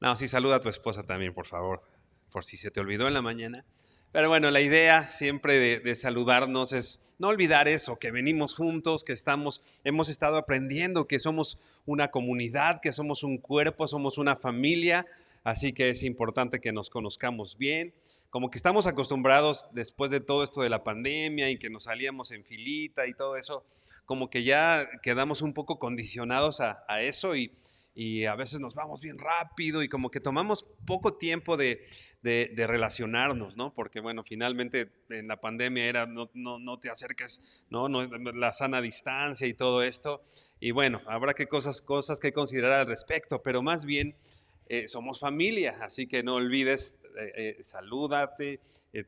No, sí, saluda a tu esposa también, por favor, por si se te olvidó en la mañana. Pero bueno, la idea siempre de saludarnos es no olvidar eso, que venimos juntos, que hemos estado aprendiendo, que somos una comunidad, que somos un cuerpo, somos una familia, así que es importante que nos conozcamos bien. Como que estamos acostumbrados después de todo esto de la pandemia y que nos salíamos en filita y todo eso, como que ya quedamos un poco condicionados a eso y a veces nos vamos bien rápido y como que tomamos poco tiempo de relacionarnos, ¿no? Porque bueno, finalmente en la pandemia era no te acerques, ¿no? La sana distancia y todo esto. Y bueno, habrá cosas que considerar al respecto, pero más bien somos familia, así que no olvides salúdate,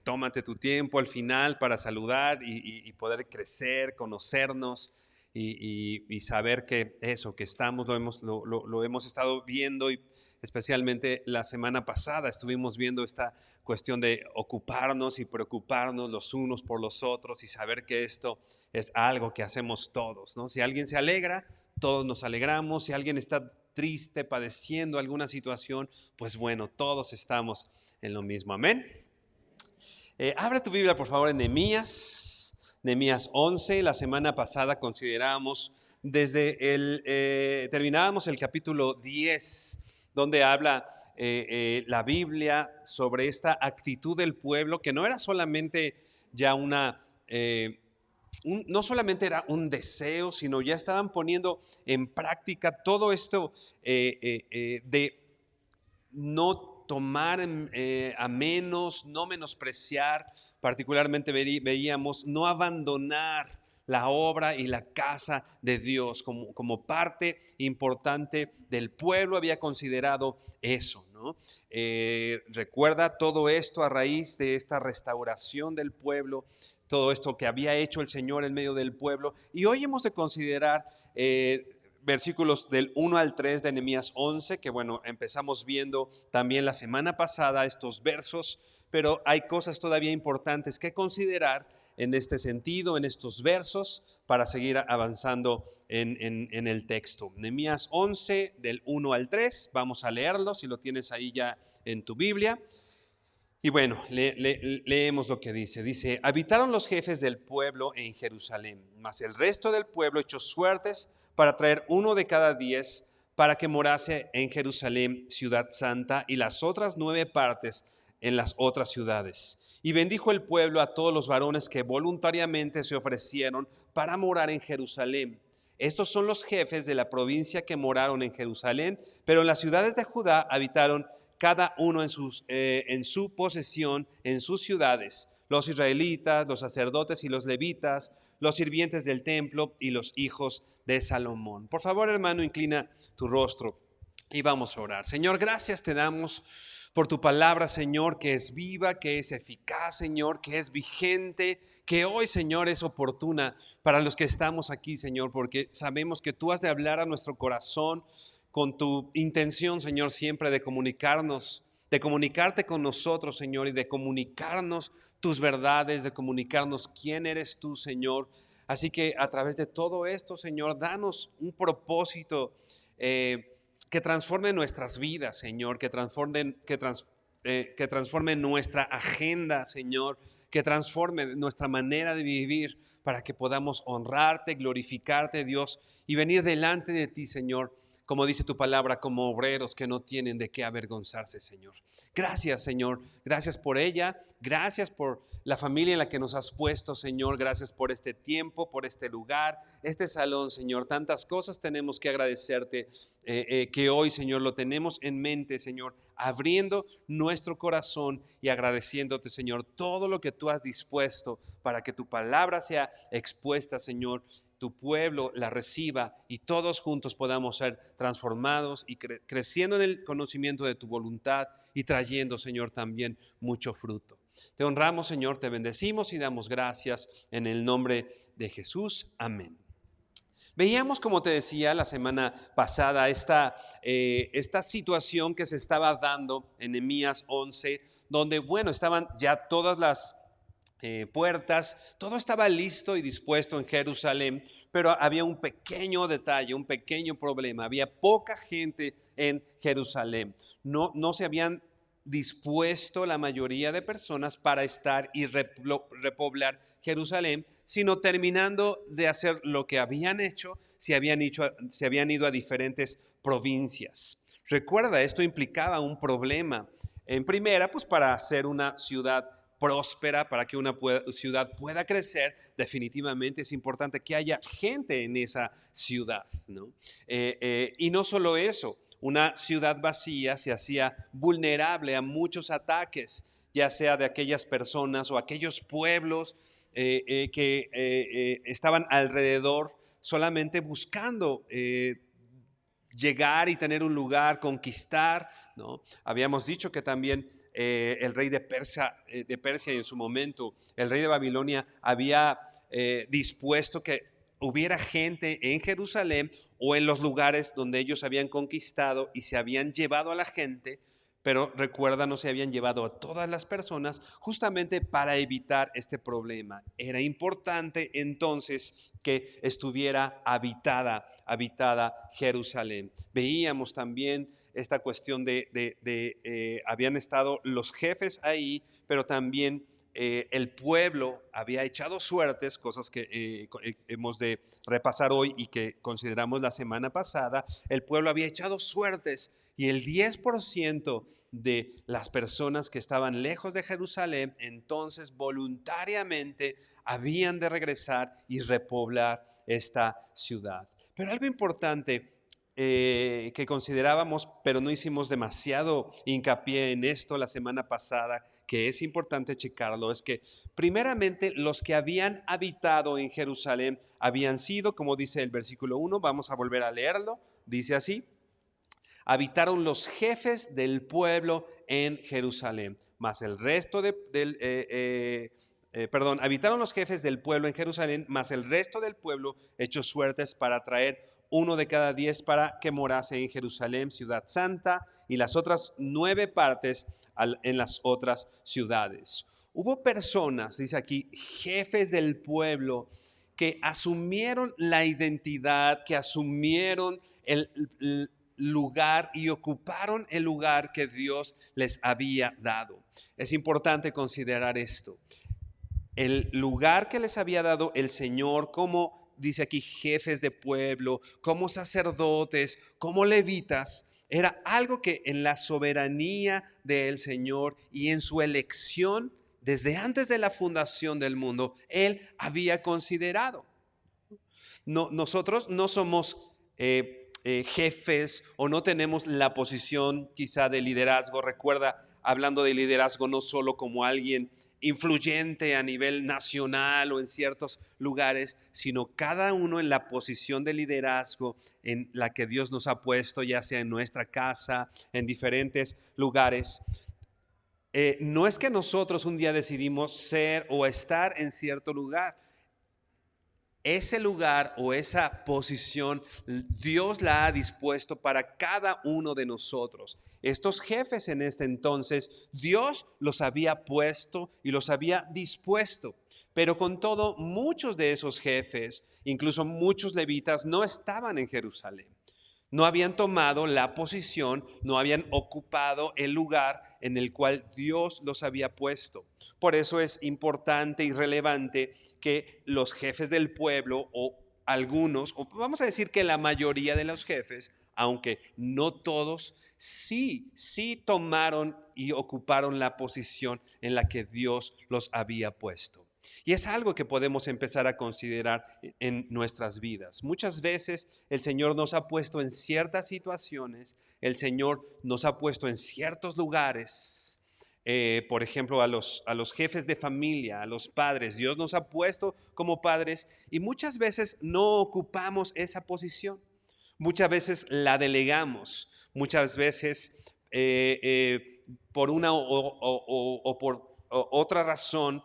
tómate tu tiempo al final para saludar y poder crecer, conocernos y saber que eso, que estamos, lo hemos estado viendo y especialmente la semana pasada estuvimos viendo esta cuestión de ocuparnos y preocuparnos los unos por los otros y saber que esto es algo que hacemos todos, ¿no? Si alguien se alegra, todos nos alegramos. Si alguien está triste, padeciendo alguna situación, pues bueno, todos estamos en lo mismo. Amén. Abre tu Biblia, por favor, en Nehemías 11. La semana pasada considerábamos terminábamos el capítulo 10, donde habla la Biblia sobre esta actitud del pueblo, que no era solamente ya no solamente era un deseo, sino ya estaban poniendo en práctica todo esto de no tomar a menos, no menospreciar, particularmente veíamos no abandonar la obra y la casa de Dios como parte importante del pueblo. Había considerado eso, ¿no? Recuerda todo esto a raíz de esta restauración del pueblo, todo esto que había hecho el Señor en medio del pueblo. Y hoy hemos de considerar versículos del 1 al 3 de Nehemías 11, que bueno, empezamos viendo también la semana pasada estos versos, pero hay cosas todavía importantes que considerar en este sentido, en estos versos, para seguir avanzando en el texto. Nehemías 11, del 1 al 3, vamos a leerlo, si lo tienes ahí ya en tu Biblia. Y bueno, leemos lo que dice. Dice, habitaron los jefes del pueblo en Jerusalén, mas el resto del pueblo echó suertes para traer uno de cada 10 para que morase en Jerusalén, ciudad santa, y las otras 9 partes en las otras ciudades. Y bendijo el pueblo a todos los varones que voluntariamente se ofrecieron para morar en Jerusalén. Estos son los jefes de la provincia que moraron en Jerusalén, pero en las ciudades de Judá habitaron cada uno en su posesión, en sus ciudades, los israelitas, los sacerdotes y los levitas, los sirvientes del templo y los hijos de Salomón. Por favor, hermano, inclina tu rostro y vamos a orar. Señor, gracias te damos por tu palabra, Señor, que es viva, que es eficaz, Señor, que es vigente, que hoy, Señor, es oportuna para los que estamos aquí, Señor, porque sabemos que tú has de hablar a nuestro corazón con tu intención, Señor, siempre de comunicarnos, de comunicarte con nosotros, Señor, y de comunicarnos tus verdades, de comunicarnos quién eres tú, Señor. Así que a través de todo esto, Señor, danos un propósito que transforme nuestras vidas, Señor, que transforme nuestra agenda, Señor, que transforme nuestra manera de vivir para que podamos honrarte, glorificarte, Dios, y venir delante de ti, Señor, como dice tu palabra, como obreros que no tienen de qué avergonzarse, Señor. Gracias, Señor. Gracias por ella. Gracias por la familia en la que nos has puesto, Señor. Gracias por este tiempo, por este lugar, este salón, Señor. Tantas cosas tenemos que agradecerte, que hoy, Señor, lo tenemos en mente, Señor, abriendo nuestro corazón y agradeciéndote, Señor, todo lo que tú has dispuesto para que tu palabra sea expuesta, Señor, tu pueblo la reciba y todos juntos podamos ser transformados y creciendo en el conocimiento de tu voluntad y trayendo, Señor, también mucho fruto. Te honramos, Señor, te bendecimos y damos gracias en el nombre de Jesús. Amén. Veíamos, como te decía la semana pasada, esta situación que se estaba dando en Nehemías 11, donde, bueno, estaban ya todas las puertas, todo estaba listo y dispuesto en Jerusalén, pero había un pequeño detalle, un pequeño problema. Había poca gente en Jerusalén. No se habían dispuesto la mayoría de personas para estar y repoblar Jerusalén, sino terminando de hacer lo que habían hecho, se habían ido a diferentes provincias. Recuerda, esto implicaba un problema. En primera, pues para hacer una ciudad próspera, para que una ciudad pueda crecer, definitivamente es importante que haya gente en esa ciudad, ¿no? Y no solo eso, una ciudad vacía se hacía vulnerable a muchos ataques, ya sea de aquellas personas o aquellos pueblos que estaban alrededor solamente buscando llegar y tener un lugar, conquistar, ¿no? Habíamos dicho que también el rey de Persia en su momento, el rey de Babilonia, había dispuesto que hubiera gente en Jerusalén o en los lugares donde ellos habían conquistado y se habían llevado a la gente, pero recuerda, no se habían llevado a todas las personas justamente para evitar este problema. Era importante entonces que estuviera habitada Jerusalén. Veíamos también esta cuestión habían estado los jefes ahí, pero también el pueblo había echado suertes, cosas que hemos de repasar hoy y que consideramos la semana pasada. El pueblo había echado suertes y el 10% de las personas que estaban lejos de Jerusalén, entonces voluntariamente habían de regresar y repoblar esta ciudad. Pero algo importante que considerábamos, pero no hicimos demasiado hincapié en esto la semana pasada, que es importante checarlo, es que primeramente los que habían habitado en Jerusalén habían sido, como dice el versículo 1, vamos a volver a leerlo, dice así: habitaron los jefes del pueblo en Jerusalén, mas el resto habitaron los jefes del pueblo en Jerusalén, mas el resto del pueblo echó suertes para traer 1 de cada 10 para que morase en Jerusalén, ciudad santa, y las otras 9 partes en las otras ciudades. Hubo personas, dice aquí, jefes del pueblo, que asumieron la identidad, que asumieron el lugar y ocuparon el lugar que Dios les había dado. Es importante considerar esto. El lugar que les había dado el Señor, como dice aquí, jefes de pueblo, como sacerdotes, como levitas, era algo que en la soberanía del Señor y en su elección, desde antes de la fundación del mundo, Él había considerado. Nosotros no somos jefes o no tenemos la posición quizá de liderazgo. Recuerda, hablando de liderazgo, no solo como alguien influyente a nivel nacional o en ciertos lugares, sino cada uno en la posición de liderazgo en la que Dios nos ha puesto, ya sea en nuestra casa, en diferentes lugares. No es que nosotros un día decidimos ser o estar en cierto lugar. Ese lugar o esa posición Dios la ha dispuesto para cada uno de nosotros. Estos jefes en este entonces Dios los había puesto y los había dispuesto. Pero con todo, muchos de esos jefes, incluso muchos levitas, no estaban en Jerusalén. No habían tomado la posición, no habían ocupado el lugar en el cual Dios los había puesto. Por eso es importante y relevante que los jefes del pueblo, o algunos, o vamos a decir que la mayoría de los jefes, aunque no todos, sí tomaron y ocuparon la posición en la que Dios los había puesto. Y es algo que podemos empezar a considerar en nuestras vidas. Muchas veces el Señor nos ha puesto en ciertas situaciones, el Señor nos ha puesto en ciertos lugares. Por ejemplo, a los jefes de familia, a los padres. Dios nos ha puesto como padres y muchas veces no ocupamos esa posición. Muchas veces la delegamos. Muchas veces por una o por otra razón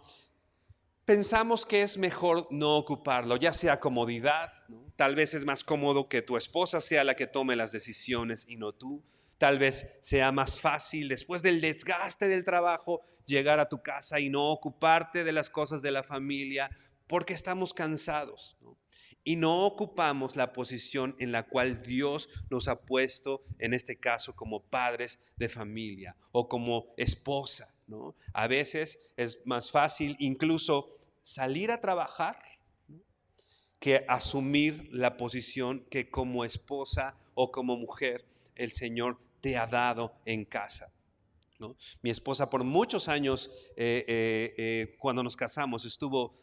pensamos que es mejor no ocuparlo, ya sea comodidad, ¿no? Tal vez es más cómodo que tu esposa sea la que tome las decisiones y no tú. Tal vez sea más fácil después del desgaste del trabajo llegar a tu casa y no ocuparte de las cosas de la familia porque estamos cansados, ¿no? Y no ocupamos la posición en la cual Dios nos ha puesto, en este caso como padres de familia o como esposa, ¿no? A veces es más fácil incluso salir a trabajar, ¿no?, que asumir la posición que como esposa o como mujer el Señor te ha dado en casa, ¿no? Mi esposa por muchos años, cuando nos casamos, estuvo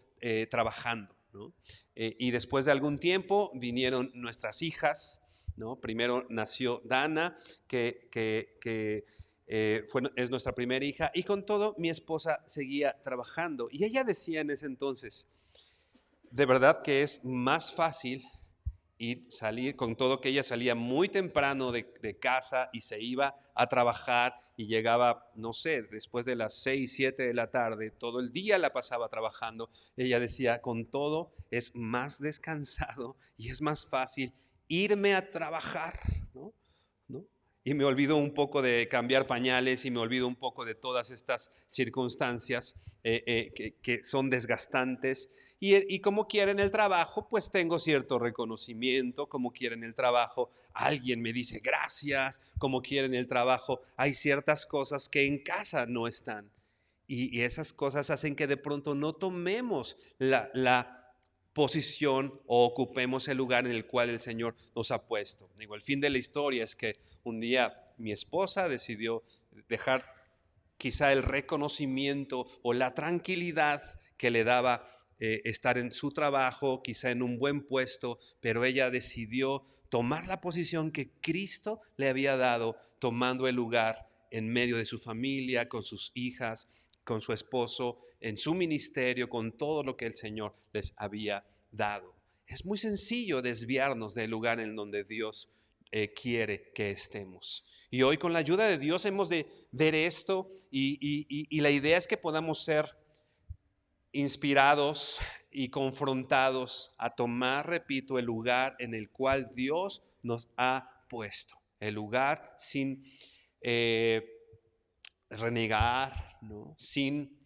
trabajando, ¿no? Y después de algún tiempo vinieron nuestras hijas, ¿no? Primero nació Dana, es nuestra primera hija, y con todo mi esposa seguía trabajando. Y ella decía en ese entonces, de verdad que es más fácil y salir, con todo que ella salía muy temprano de casa y se iba a trabajar y llegaba, no sé, después de las 6, 7 de la tarde, todo el día la pasaba trabajando. Ella decía, con todo es más descansado y es más fácil irme a trabajar, ¿no? ¿No? Y me olvido un poco de cambiar pañales y me olvido un poco de todas estas circunstancias que son desgastantes. Y como quiera en el trabajo, pues tengo cierto reconocimiento. Como quiera en el trabajo, alguien me dice gracias. Como quiera en el trabajo, hay ciertas cosas que en casa no están. Y esas cosas hacen que de pronto no tomemos la posición o ocupemos el lugar en el cual el Señor nos ha puesto. Digo, el fin de la historia es que un día mi esposa decidió dejar quizá el reconocimiento o la tranquilidad que le daba estar en su trabajo, quizá en un buen puesto, pero ella decidió tomar la posición que Cristo le había dado, tomando el lugar en medio de su familia, con sus hijas, con su esposo, en su ministerio, con todo lo que el Señor les había dado. Es muy sencillo desviarnos del lugar en donde Dios quiere que estemos. Y hoy con la ayuda de Dios hemos de ver esto y la idea es que podamos ser inspirados y confrontados a tomar, repito, el lugar en el cual Dios nos ha puesto. El lugar sin renegar, ¿no?, sin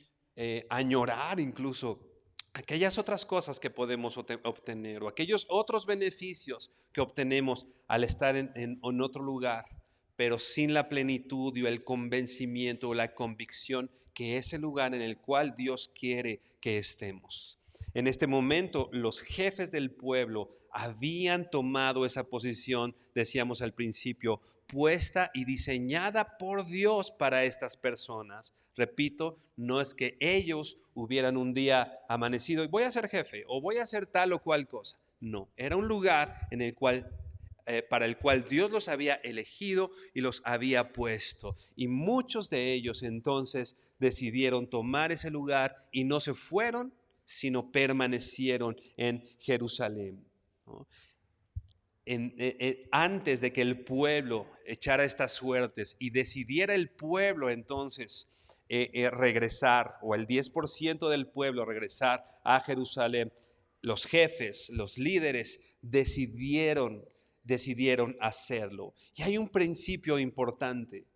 añorar incluso aquellas otras cosas que podemos obtener o aquellos otros beneficios que obtenemos al estar en otro lugar, pero sin la plenitud y el convencimiento o la convicción que es el lugar en el cual Dios quiere que estemos. En este momento, los jefes del pueblo habían tomado esa posición, decíamos al principio, puesta y diseñada por Dios para estas personas. Repito, no es que ellos hubieran un día amanecido y voy a ser jefe o voy a hacer tal o cual cosa. No, era un lugar en el cual para el cual Dios los había elegido y los había puesto. Y muchos de ellos entonces decidieron tomar ese lugar y no se fueron, sino permanecieron en Jerusalén, ¿no? Antes de que el pueblo echara estas suertes y decidiera el pueblo entonces regresar, o el 10% del pueblo regresar a Jerusalén, los jefes, los líderes decidieron hacerlo. Y hay un principio importante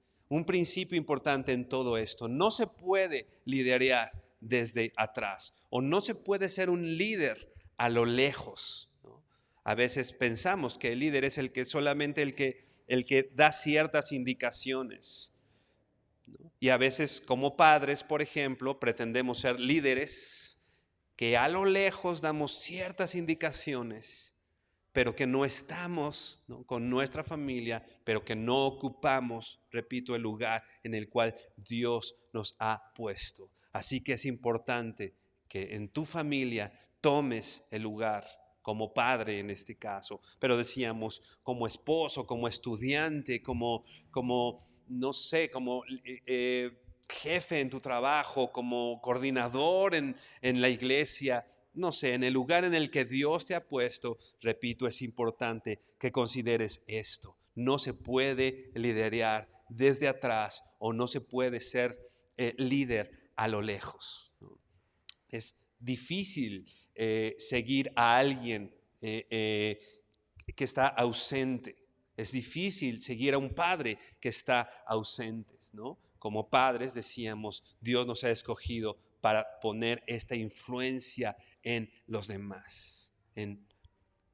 en todo esto. No se puede liderar desde atrás o no se puede ser un líder a lo lejos, ¿no? A veces pensamos que el líder es solamente el que da ciertas indicaciones, ¿no? Y a veces como padres, por ejemplo, pretendemos ser líderes que a lo lejos damos ciertas indicaciones, pero que no estamos, ¿no?, con nuestra familia, pero que no ocupamos, repito, el lugar en el cual Dios nos ha puesto. Así que es importante que en tu familia tomes el lugar como padre en este caso, pero decíamos como esposo, como estudiante, como no sé, como jefe en tu trabajo, como coordinador en la iglesia. No sé, en el lugar en el que Dios te ha puesto, repito, es importante que consideres esto. No se puede liderar desde atrás o no se puede ser líder a lo lejos, ¿no? Es difícil seguir a alguien que está ausente. Es difícil seguir a un padre que está ausente, ¿no? Como padres, decíamos, Dios nos ha escogido para poner esta influencia en los demás,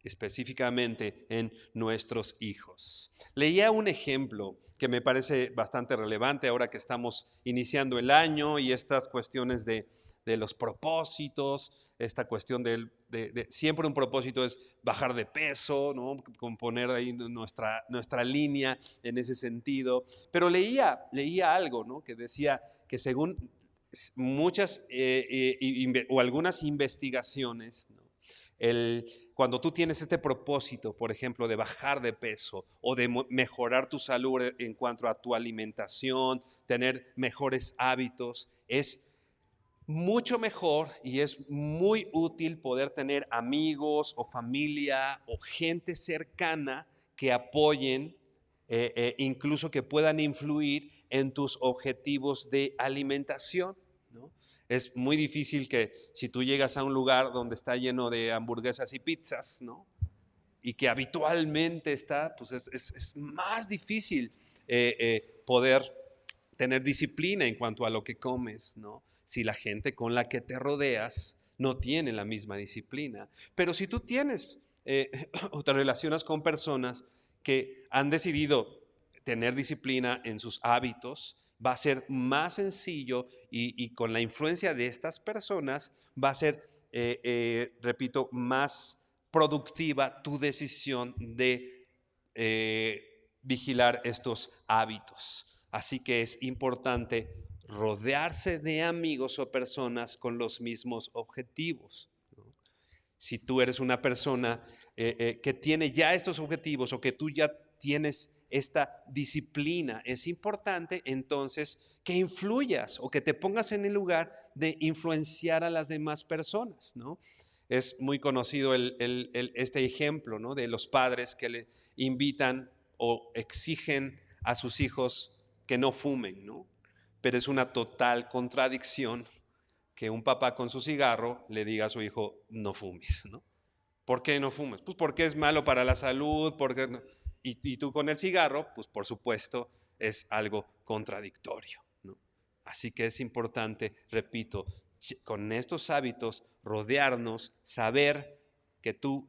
específicamente en nuestros hijos. Leía un ejemplo que me parece bastante relevante ahora que estamos iniciando el año y estas cuestiones de los propósitos, esta cuestión de siempre un propósito es bajar de peso, ¿no?, poner ahí nuestra línea en ese sentido. Pero leía algo, ¿no?, que decía que según muchas o algunas investigaciones, ¿no?, cuando tú tienes este propósito, por ejemplo, de bajar de peso o de mejorar tu salud en cuanto a tu alimentación, tener mejores hábitos, es mucho mejor y es muy útil poder tener amigos o familia o gente cercana que apoyen, incluso que puedan influir en tus objetivos de alimentación, ¿no? Es muy difícil que si tú llegas a un lugar donde está lleno de hamburguesas y pizzas, ¿no?, y que habitualmente está, pues es más difícil poder tener disciplina en cuanto a lo que comes, ¿no?, si la gente con la que te rodeas no tiene la misma disciplina. Pero si tú tienes o te relacionas con personas que han decidido tener disciplina en sus hábitos, va a ser más sencillo y con la influencia de estas personas va a ser, repito, más productiva tu decisión de vigilar estos hábitos. Así que es importante rodearse de amigos o personas con los mismos objetivos, ¿no? Si tú eres una persona que tiene ya estos objetivos o que tú ya tienes esta disciplina, es importante entonces que influyas o que te pongas en el lugar de influenciar a las demás personas, ¿no? Es muy conocido este ejemplo, ¿no?, de los padres que le invitan o exigen a sus hijos que no fumen, ¿no? Pero es una total contradicción que un papá con su cigarro le diga a su hijo, no fumes, ¿no? ¿Por qué no fumas? Pues porque es malo para la salud, porque no. Y tú con el cigarro, pues por supuesto es algo contradictorio, ¿no? Así que es importante, repito, con estos hábitos rodearnos, saber que tú,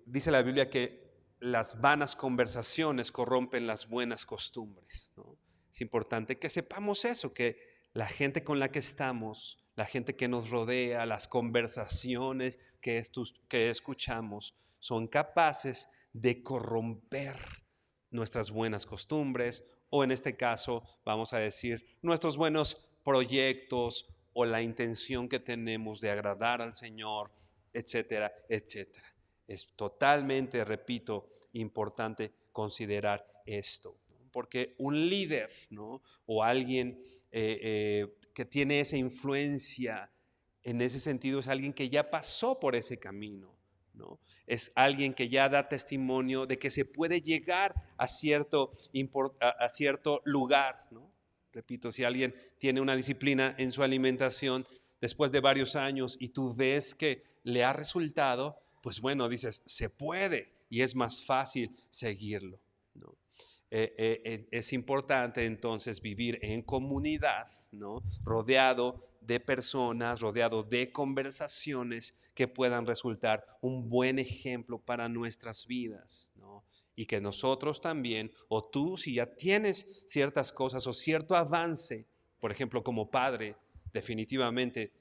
dice la Biblia que las vanas conversaciones corrompen las buenas costumbres, ¿no? Es importante que sepamos eso, que la gente con la que estamos, la gente que nos rodea, las conversaciones que escuchamos son capaces de corromper nuestras buenas costumbres o en este caso vamos a decir nuestros buenos proyectos o la intención que tenemos de agradar al Señor, etcétera, etcétera. Es totalmente, repito, importante considerar esto, ¿no? Porque un líder, ¿no?, o alguien que tiene esa influencia en ese sentido es alguien que ya pasó por ese camino, ¿no? Es alguien que ya da testimonio de que se puede llegar a cierto lugar, ¿no? Repito, si alguien tiene una disciplina en su alimentación después de varios años y tú ves que le ha resultado, pues bueno, dices, se puede y es más fácil seguirlo, ¿no? Es importante entonces vivir en comunidad, ¿no?, rodeado de personas, rodeado de conversaciones que puedan resultar un buen ejemplo para nuestras vidas, ¿no? Y que nosotros también, o tú si ya tienes ciertas cosas o cierto avance, por ejemplo como padre, definitivamente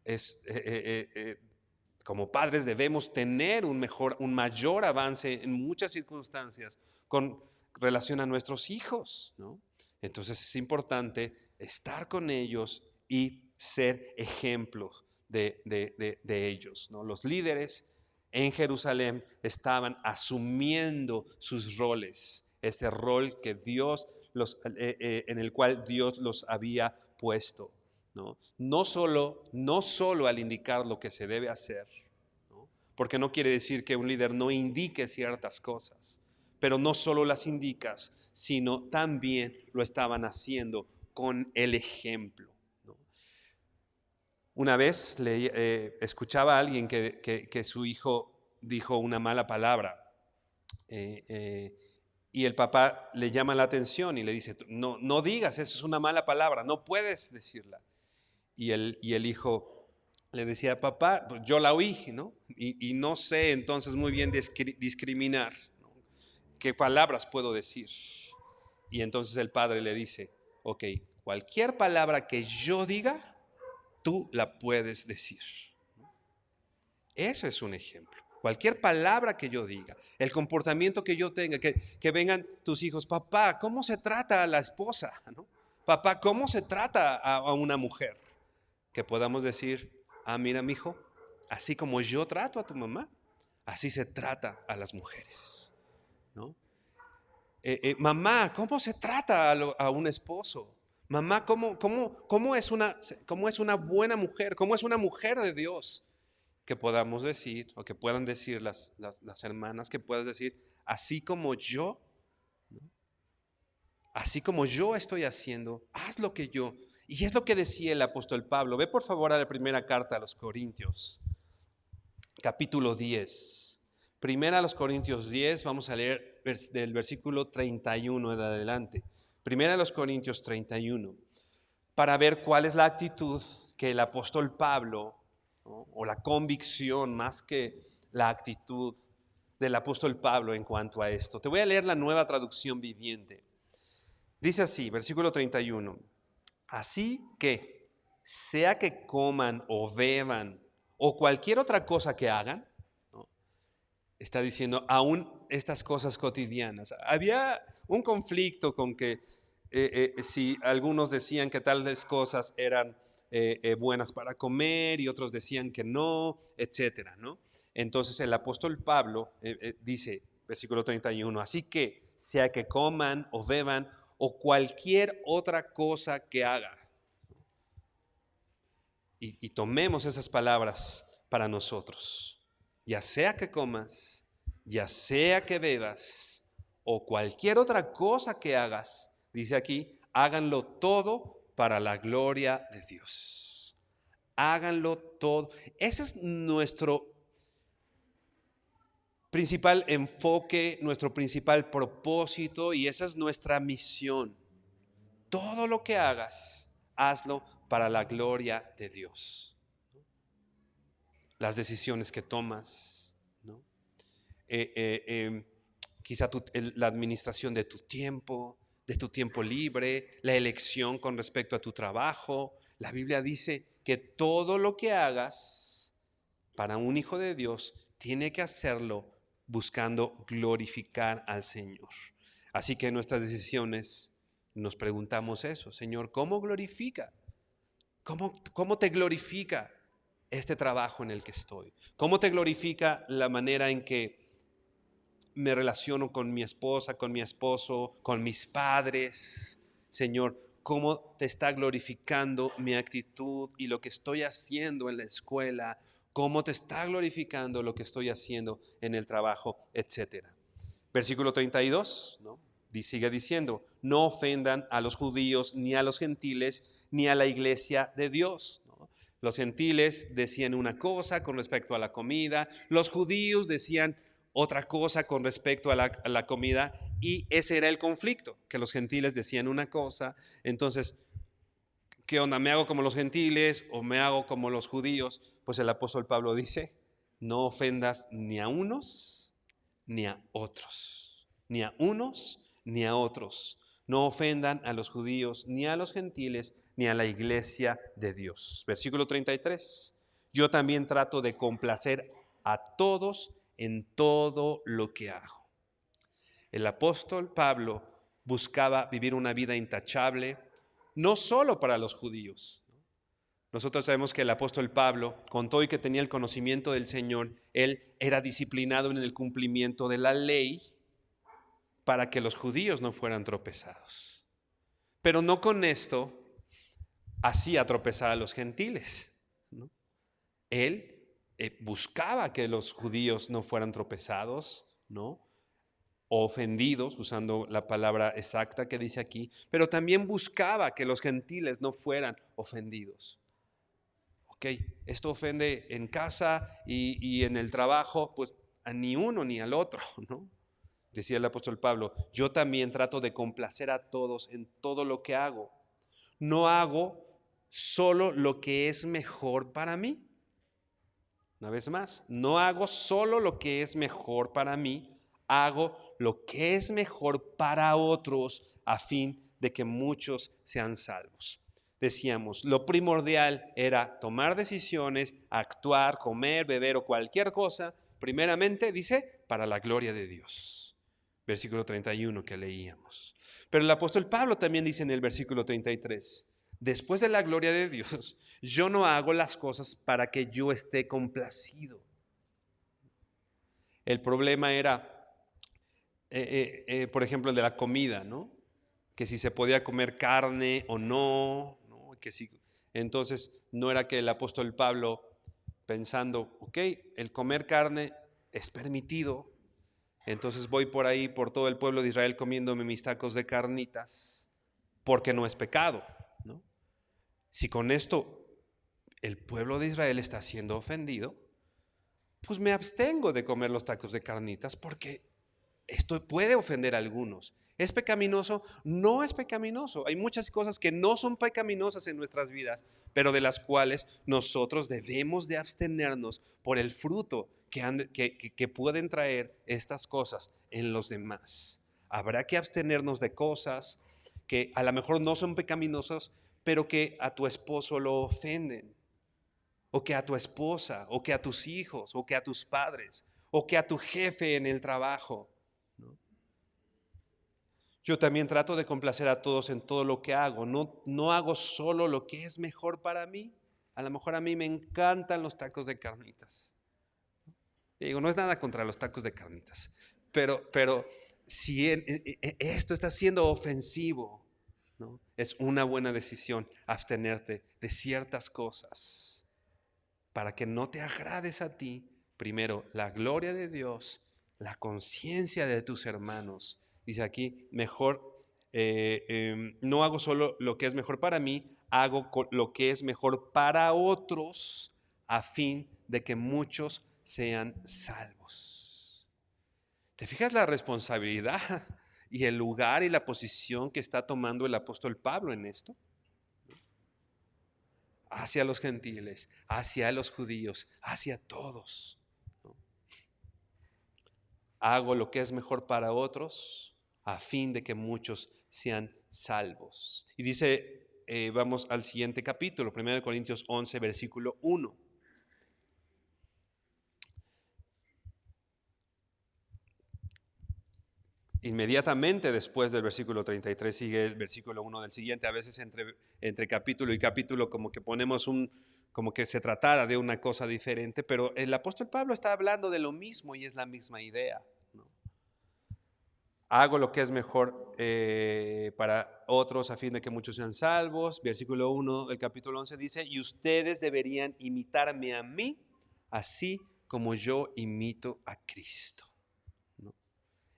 es Como padres debemos tener un mayor avance en muchas circunstancias con relación a nuestros hijos, ¿no? Entonces es importante estar con ellos y ser ejemplos de ellos, ¿no? Los líderes en Jerusalén estaban asumiendo sus roles, ese rol que en el cual Dios los había puesto, ¿no? No solo al indicar lo que se debe hacer, ¿no? Porque no quiere decir que un líder no indique ciertas cosas, pero no solo las indicas, sino también lo estaban haciendo con el ejemplo, ¿no? Una vez escuchaba a alguien que su hijo dijo una mala palabra, y el papá le llama la atención y le dice, no digas, eso es una mala palabra, no puedes decirla. Y el hijo le decía, papá, pues yo la oí, ¿no? Y no sé entonces muy bien discriminar, ¿no? ¿Qué palabras puedo decir? Y entonces el padre le dice, ok, cualquier palabra que yo diga, tú la puedes decir. Eso es un ejemplo. Cualquier palabra que yo diga, el comportamiento que yo tenga, que vengan tus hijos, papá, ¿cómo se trata a la esposa? ¿No? Papá, ¿cómo se trata a una mujer? Que podamos decir, mira, mijo, así como yo trato a tu mamá, así se trata a las mujeres, ¿no? Mamá, ¿cómo se trata a un esposo? Mamá, ¿cómo es una buena mujer? ¿Cómo es una mujer de Dios? Que podamos decir, o que puedan decir las hermanas, que puedas decir, así como yo estoy haciendo, haz lo que yo. Y es lo que decía el apóstol Pablo. Ve por favor a la primera carta a los Corintios, capítulo 10. Primera a los Corintios 10, vamos a leer del versículo 31 en adelante. Primera a los Corintios 31, para ver cuál es la actitud que el apóstol Pablo, ¿no? O la convicción más que la actitud del apóstol Pablo en cuanto a esto. Te voy a leer la Nueva Traducción Viviente. Dice así, versículo 31. Así que, sea que coman o beban o cualquier otra cosa que hagan, ¿no? Está diciendo aún estas cosas cotidianas. Había un conflicto con que si algunos decían que tales cosas eran buenas para comer y otros decían que no, etcétera, ¿no? Entonces el apóstol Pablo dice, versículo 31, así que sea que coman o beban o cualquier otra cosa que haga. Y tomemos esas palabras para nosotros. Ya sea que comas, ya sea que bebas o cualquier otra cosa que hagas, dice aquí, háganlo todo para la gloria de Dios. Háganlo todo. Ese es nuestro principal enfoque, nuestro principal propósito, y esa es nuestra misión. Todo lo que hagas, hazlo para la gloria de Dios. Las decisiones que tomas, ¿no? Quizá la administración de tu tiempo libre, la elección con respecto a tu trabajo. La Biblia dice que todo lo que hagas para un hijo de Dios tiene que hacerlo buscando glorificar al Señor. Así que en nuestras decisiones nos preguntamos eso, Señor, ¿cómo glorifica? ¿Cómo te glorifica este trabajo en el que estoy? ¿Cómo te glorifica la manera en que me relaciono con mi esposa, con mi esposo, con mis padres? Señor, ¿cómo te está glorificando mi actitud y lo que estoy haciendo en la escuela? ¿Cómo te está glorificando lo que estoy haciendo en el trabajo, etcétera? Versículo 32, ¿no? Sigue diciendo, no ofendan a los judíos, ni a los gentiles, ni a la iglesia de Dios, ¿no? Los gentiles decían una cosa con respecto a la comida, los judíos decían otra cosa con respecto a la comida, y ese era el conflicto, que los gentiles decían una cosa. Entonces, ¿qué onda? ¿Me hago como los gentiles o me hago como los judíos? Pues el apóstol Pablo dice, no ofendas ni a unos ni a otros, ni a unos ni a otros. No ofendan a los judíos, ni a los gentiles, ni a la iglesia de Dios. Versículo 33. yo también trato de complacer a todos en todo lo que hago. El apóstol Pablo buscaba vivir una vida intachable, no solo para los judíos. Nosotros sabemos que el apóstol Pablo, con todo y que tenía el conocimiento del Señor, él era disciplinado en el cumplimiento de la ley para que los judíos no fueran tropezados. Pero no con esto hacía tropezar a los gentiles, ¿no? Él buscaba que los judíos no fueran tropezados, ¿no? O ofendidos, usando la palabra exacta que dice aquí, pero también buscaba que los gentiles no fueran ofendidos. Ok, esto ofende en casa y en el trabajo, pues a ni uno ni al otro, ¿no? Decía el apóstol Pablo, yo también trato de complacer a todos en todo lo que hago. No hago solo lo que es mejor para mí. Una vez más, no hago solo lo que es mejor para mí, hago lo que es mejor para otros a fin de que muchos sean salvos. Decíamos, lo primordial era tomar decisiones, actuar, comer, beber o cualquier cosa, primeramente, dice, para la gloria de Dios. Versículo 31 que leíamos. Pero el apóstol Pablo también dice en el versículo 33, después de la gloria de Dios, yo no hago las cosas para que yo esté complacido. El problema era, por ejemplo, el de la comida, ¿no? Que si se podía comer carne o no, ¿no? Que si, entonces no era que el apóstol Pablo pensando, ok, el comer carne es permitido, entonces voy por ahí, por todo el pueblo de Israel comiéndome mis tacos de carnitas, porque no es pecado, ¿no? Si con esto el pueblo de Israel está siendo ofendido, pues me abstengo de comer los tacos de carnitas porque esto puede ofender a algunos. ¿Es pecaminoso? No es pecaminoso. Hay muchas cosas que no son pecaminosas en nuestras vidas, pero de las cuales nosotros debemos de abstenernos por el fruto que pueden traer estas cosas en los demás. Habrá que abstenernos de cosas que a lo mejor no son pecaminosas, pero que a tu esposo lo ofenden, o que a tu esposa, o que a tus hijos, o que a tus padres, o que a tu jefe en el trabajo, ¿no? Yo también trato de complacer a todos en todo lo que hago. No hago solo lo que es mejor para mí. A lo mejor a mí me encantan los tacos de carnitas. Y digo, no es nada contra los tacos de carnitas, pero si esto está siendo ofensivo, ¿no? Es una buena decisión abstenerte de ciertas cosas para que no te agrades a ti. Primero, la gloria de Dios, la conciencia de tus hermanos. Dice aquí, mejor, no hago solo lo que es mejor para mí, hago lo que es mejor para otros a fin de que muchos sean salvos. ¿Te fijas la responsabilidad y el lugar y la posición que está tomando el apóstol Pablo en esto? Hacia los gentiles, hacia los judíos, hacia todos, ¿no? Hago lo que es mejor para otros a fin de que muchos sean salvos. Y dice, vamos al siguiente capítulo, 1 Corintios 11, versículo 1. Inmediatamente después del versículo 33 sigue el versículo 1 del siguiente. A veces entre capítulo y capítulo como que ponemos como que se tratara de una cosa diferente, pero el apóstol Pablo está hablando de lo mismo y es la misma idea, ¿no? Hago lo que es mejor para otros a fin de que muchos sean salvos. Versículo 1 del capítulo 11 dice, y ustedes deberían imitarme a mí, así como yo imito a Cristo.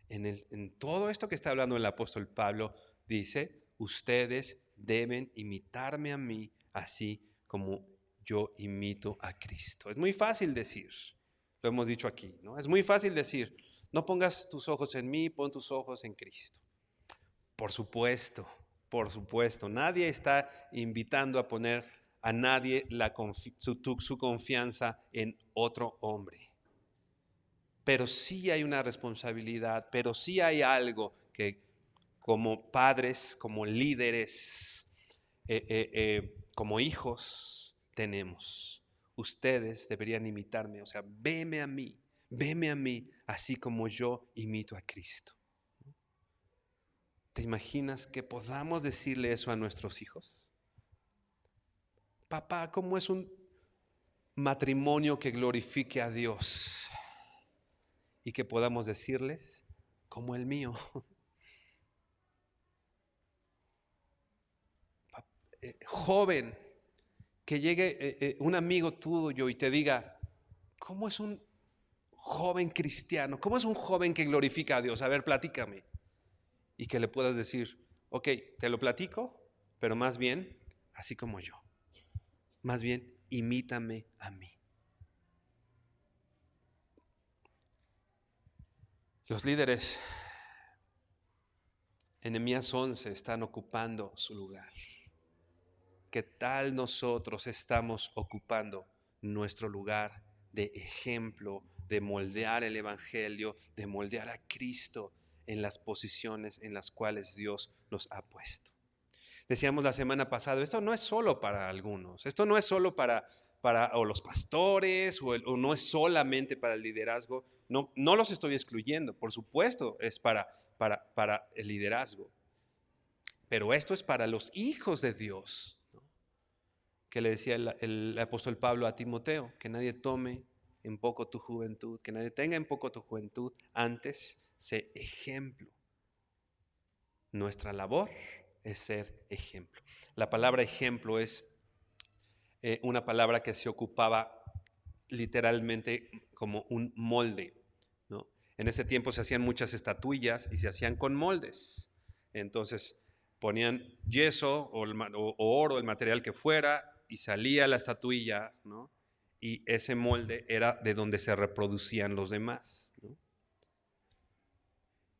En todo esto que está hablando el apóstol Pablo, dice, ustedes deben imitarme a mí, así como yo imito a Cristo. Es muy fácil decir, lo hemos dicho aquí, ¿no? Es muy fácil decir, no pongas tus ojos en mí, pon tus ojos en Cristo. Por supuesto, nadie está invitando a poner a nadie su confianza en otro hombre. Pero sí hay una responsabilidad, pero sí hay algo que como padres, como líderes, como hijos tenemos. ustedes deberían imitarme. O sea, veme a mí, así como yo imito a Cristo. ¿Te imaginas que podamos decirle eso a nuestros hijos? Papá, ¿cómo es un matrimonio que glorifique a Dios? Y que podamos decirles, como el mío. Joven, que llegue un amigo tuyo y te diga, ¿cómo es un joven cristiano? ¿Cómo es un joven que glorifica a Dios? A ver, platícame. Y que le puedas decir, ok, te lo platico, pero más bien, así como yo. Más bien, imítame a mí. Los líderes en Nehemías 11 están ocupando su lugar. ¿Qué tal nosotros estamos ocupando nuestro lugar de ejemplo, de moldear el evangelio, de moldear a Cristo en las posiciones en las cuales Dios nos ha puesto? Decíamos la semana pasada, esto no es solo para algunos, esto no es solo para o los pastores o no es solamente para el liderazgo. No los estoy excluyendo, por supuesto es para el liderazgo, pero esto es para los hijos de Dios, ¿no? Que le decía el apóstol Pablo a Timoteo, que nadie tome en poco tu juventud, que nadie tenga en poco tu juventud, antes sé ejemplo. Nuestra labor es ser ejemplo. La palabra ejemplo es una palabra que se ocupaba literalmente como un molde, ¿no? En ese tiempo se hacían muchas estatuillas y se hacían con moldes. Entonces ponían yeso o oro, el material que fuera, y salía la estatuilla, ¿no? Y ese molde era de donde se reproducían los demás, ¿no?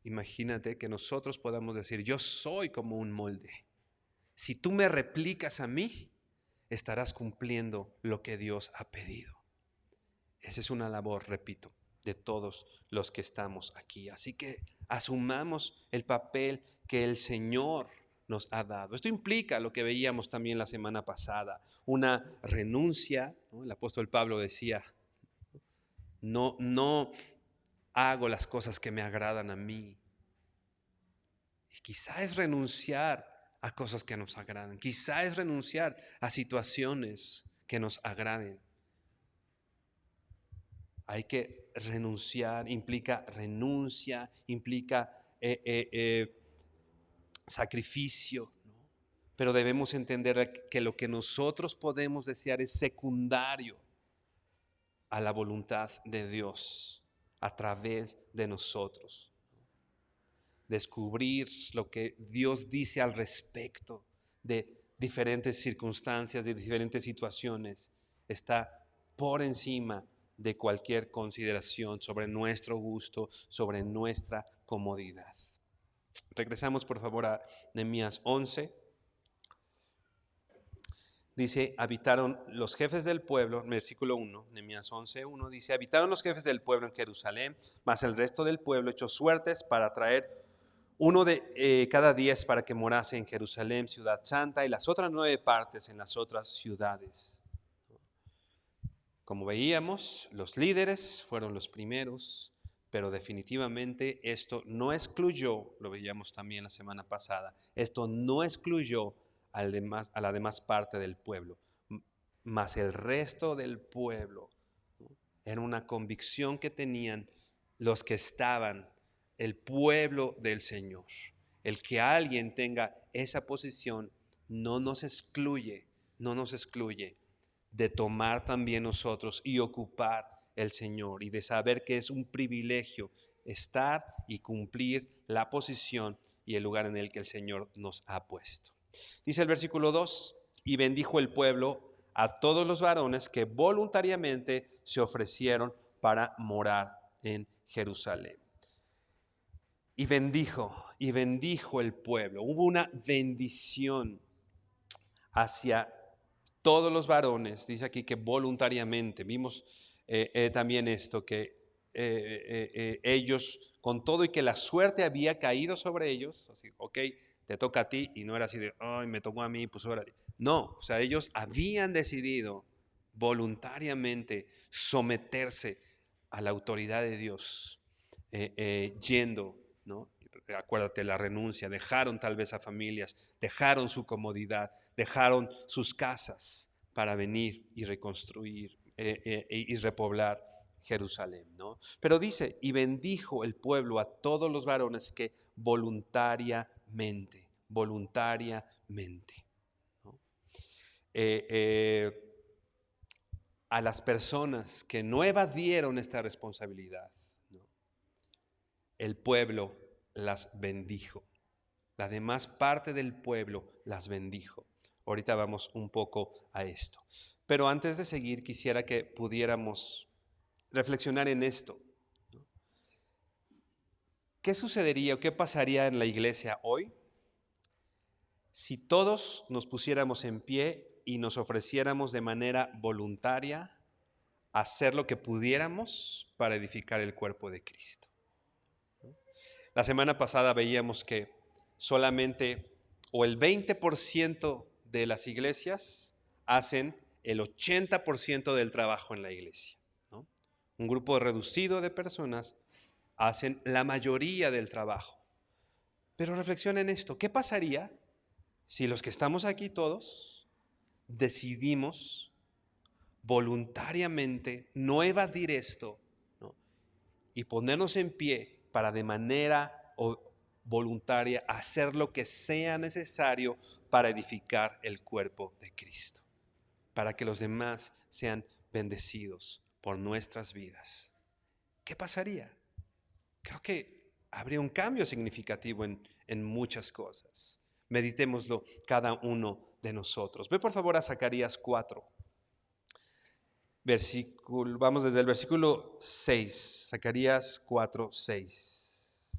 Imagínate que nosotros podamos decir, yo soy como un molde. Si tú me replicas a mí, estarás cumpliendo lo que Dios ha pedido. Esa es una labor, repito, de todos los que estamos aquí. Así que asumamos el papel que el Señor nos ha dado. Esto implica lo que veíamos también la semana pasada, una renuncia, ¿no? El apóstol Pablo decía, no hago las cosas que me agradan a mí. Y quizá es renunciar a cosas que nos agradan. Quizá es renunciar a situaciones que nos agraden. Hay que renunciar, implica renuncia, implica sacrificio, ¿no? Pero debemos entender que lo que nosotros podemos desear es secundario a la voluntad de Dios a través de nosotros. Descubrir lo que Dios dice al respecto de diferentes circunstancias, de diferentes situaciones, está por encima de cualquier consideración sobre nuestro gusto, sobre nuestra comodidad. Regresamos por favor a Nehemías 11. Dice, habitaron los jefes del pueblo, versículo 1, Nehemías 11:1 dice, habitaron los jefes del pueblo en Jerusalén, mas el resto del pueblo echó suertes para traer uno de cada 10 para que morase en Jerusalén, ciudad santa, y las otras 9 partes en las otras ciudades. Como veíamos, los líderes fueron los primeros, pero definitivamente esto no excluyó, lo veíamos también la semana pasada, esto no excluyó a la demás parte del pueblo, mas el resto del pueblo, ¿no? Era una convicción que tenían los que estaban, el pueblo del Señor. El que alguien tenga esa posición no nos excluye de tomar también nosotros y ocupar el Señor y de saber que es un privilegio estar y cumplir la posición y el lugar en el que el Señor nos ha puesto. Dice el versículo 2, y bendijo el pueblo a todos los varones que voluntariamente se ofrecieron para morar en Jerusalén. Y bendijo el pueblo. Hubo una bendición hacia todos los varones. Dice aquí que voluntariamente. Vimos también esto, que ellos, con todo y que la suerte había caído sobre ellos, así, ok, te toca a ti, y no era así de, ay, me tocó a mí, pues órale. No, o sea, ellos habían decidido voluntariamente someterse a la autoridad de Dios, yendo, ¿no? Acuérdate, la renuncia, dejaron tal vez a familias, dejaron su comodidad, dejaron sus casas para venir y reconstruir y repoblar Jerusalén, ¿no? Pero dice, y bendijo el pueblo a todos los varones que voluntariamente, ¿no? A las personas que no evadieron esta responsabilidad, ¿no? El pueblo las bendijo. La demás parte del pueblo las bendijo. Ahorita vamos un poco a esto. Pero antes de seguir, quisiera que pudiéramos reflexionar en esto, ¿no? ¿Qué sucedería o qué pasaría en la iglesia hoy si todos nos pusiéramos en pie y nos ofreciéramos de manera voluntaria a hacer lo que pudiéramos para edificar el cuerpo de Cristo? La semana pasada veíamos que solamente o el 20% de las iglesias hacen el 80% del trabajo en la iglesia, ¿no? Un grupo reducido de personas hacen la mayoría del trabajo. Pero reflexiona en esto, ¿qué pasaría si los que estamos aquí todos decidimos voluntariamente no evadir esto, ¿no? Y ponernos en pie para de manera voluntaria hacer lo que sea necesario para edificar el cuerpo de Cristo, para que los demás sean bendecidos por nuestras vidas? ¿Qué pasaría? Creo que habría un cambio significativo en muchas cosas. Meditémoslo cada uno de nosotros. Ve por favor a Zacarías 4. Vamos desde el versículo 6, Zacarías 4, 6.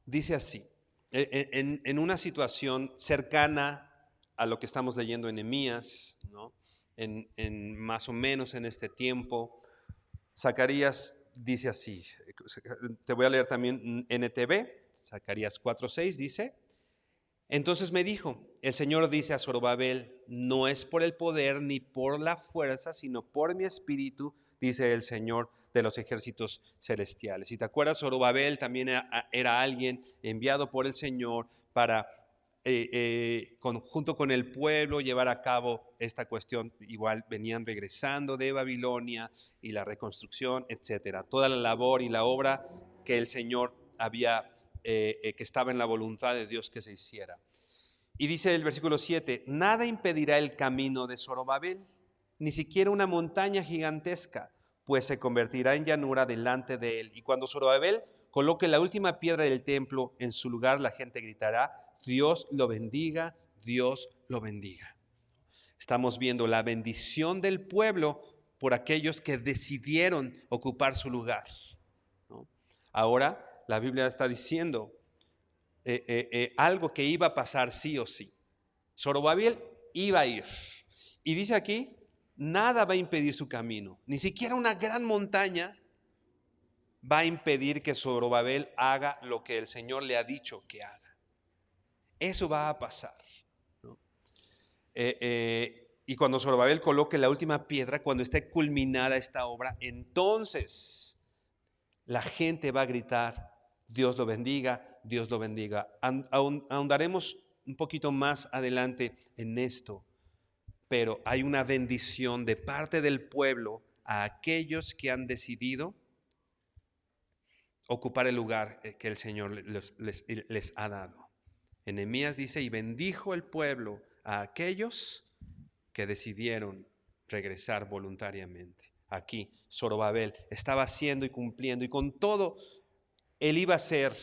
Dice así, en una situación cercana a lo que estamos leyendo en Nehemías, ¿no? En más o menos en este tiempo, Zacarías dice así, te voy a leer también NTV, Zacarías 4:6 dice: entonces me dijo, el Señor dice a Zorobabel, no es por el poder ni por la fuerza, sino por mi espíritu, dice el Señor de los ejércitos celestiales. Si te acuerdas, Zorobabel también era alguien enviado por el Señor para, junto con el pueblo, llevar a cabo esta cuestión. Igual venían regresando de Babilonia y la reconstrucción, etcétera. Toda la labor y la obra que el Señor había que estaba en la voluntad de Dios que se hiciera. Y dice el versículo 7, nada impedirá el camino de Zorobabel, ni siquiera una montaña gigantesca, pues se convertirá en llanura delante de él. Y cuando Zorobabel coloque la última piedra del templo en su lugar, la gente gritará, Dios lo bendiga, Dios lo bendiga. Estamos viendo la bendición del pueblo por aquellos que decidieron ocupar su lugar, ¿no? Ahora la Biblia está diciendo algo que iba a pasar sí o sí. Zorobabel iba a ir. Y dice aquí, nada va a impedir su camino. Ni siquiera una gran montaña va a impedir que Zorobabel haga lo que el Señor le ha dicho que haga. Eso va a pasar, ¿no? Y cuando Zorobabel coloque la última piedra, cuando esté culminada esta obra, entonces la gente va a gritar, Dios lo bendiga, Dios lo bendiga. Ahondaremos un poquito más adelante en esto, pero hay una bendición de parte del pueblo a aquellos que han decidido ocupar el lugar que el Señor les ha dado. En Nehemías dice, y bendijo el pueblo a aquellos que decidieron regresar voluntariamente. Aquí Zorobabel estaba haciendo y cumpliendo, y con todo él iba a hacer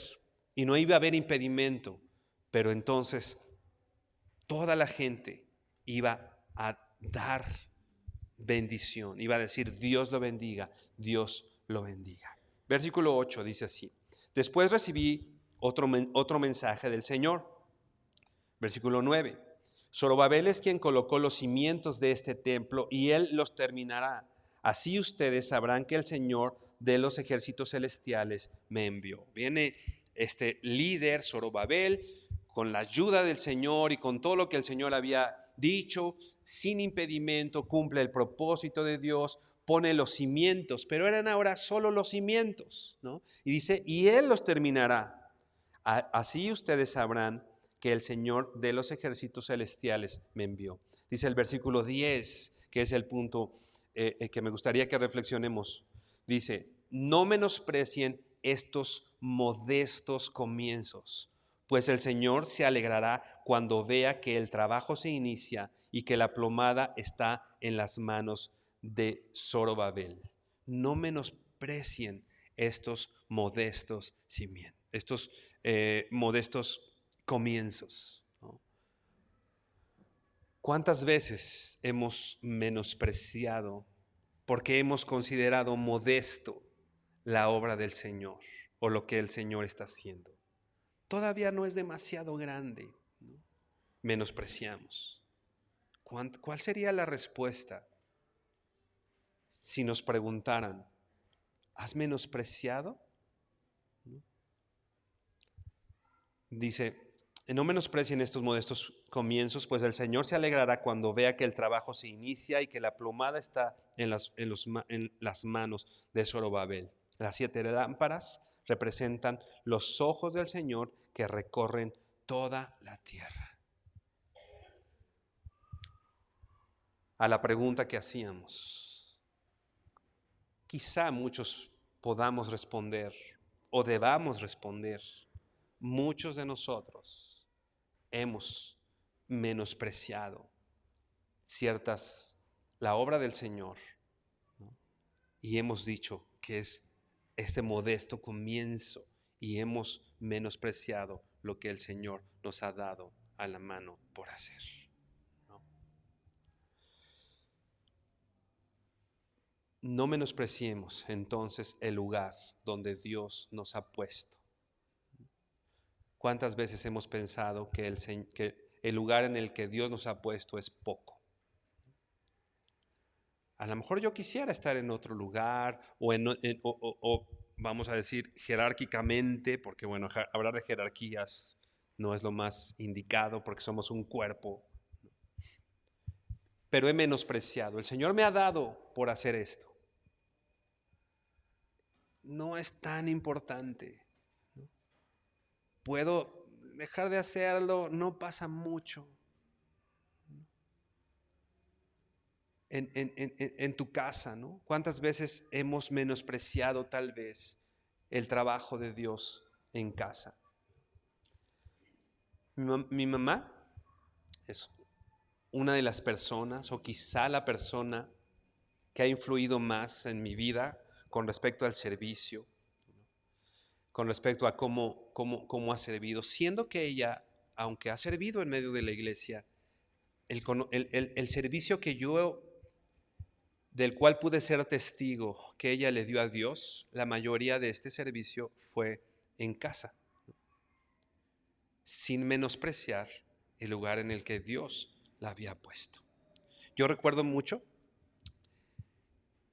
y no iba a haber impedimento, pero entonces toda la gente iba a dar bendición, iba a decir Dios lo bendiga, Dios lo bendiga. Versículo 8 dice así, después recibí otro mensaje del Señor. Versículo 9, Zorobabel es quien colocó los cimientos de este templo y él los terminará. Así ustedes sabrán que el Señor de los ejércitos celestiales me envió. Viene este líder, Zorobabel, con la ayuda del Señor y con todo lo que el Señor había dicho, sin impedimento, cumple el propósito de Dios, pone los cimientos, pero eran ahora solo los cimientos, ¿no? Y dice, y Él los terminará. Así ustedes sabrán que el Señor de los ejércitos celestiales me envió. Dice el versículo 10, que es el punto que me gustaría que reflexionemos. Dice, no menosprecien estos modestos comienzos, pues el Señor se alegrará cuando vea que el trabajo se inicia y que la plomada está en las manos de Zorobabel. No menosprecien estos modestos cimientos, estos modestos comienzos, ¿no? ¿Cuántas veces hemos menospreciado porque hemos considerado modesto la obra del Señor o lo que el Señor está haciendo? Todavía no es demasiado grande, ¿no? Menospreciamos. ¿Cuál sería la respuesta si nos preguntaran, ¿has menospreciado? Dice, no menosprecien estos modestos comienzos, pues el Señor se alegrará cuando vea que el trabajo se inicia y que la plomada está en las manos de Zorobabel. Las 7 lámparas representan los ojos del Señor que recorren toda la tierra. A la pregunta que hacíamos, quizá muchos podamos responder o debamos responder. Muchos de nosotros hemos menospreciado la obra del Señor, ¿no? Y hemos dicho que es este modesto comienzo y hemos menospreciado lo que el Señor nos ha dado a la mano por hacer, ¿no? No menospreciemos entonces el lugar donde Dios nos ha puesto. ¿Cuántas veces hemos pensado que el lugar en el que Dios nos ha puesto es poco? A lo mejor yo quisiera estar en otro lugar o vamos a decir jerárquicamente, porque bueno, hablar de jerarquías no es lo más indicado porque somos un cuerpo. Pero he menospreciado. El Señor me ha dado por hacer esto. No es tan importante, ¿no? Puedo dejar de hacerlo, no pasa mucho. En tu casa, ¿no? ¿Cuántas veces hemos menospreciado tal vez el trabajo de Dios en casa? Mi mamá es una de las personas, o quizá la persona que ha influido más en mi vida con respecto al servicio, con respecto a cómo ha servido, siendo que ella, aunque ha servido en medio de la iglesia, el servicio del cual pude ser testigo que ella le dio a Dios, la mayoría de este servicio fue en casa, sin menospreciar el lugar en el que Dios la había puesto. Yo recuerdo mucho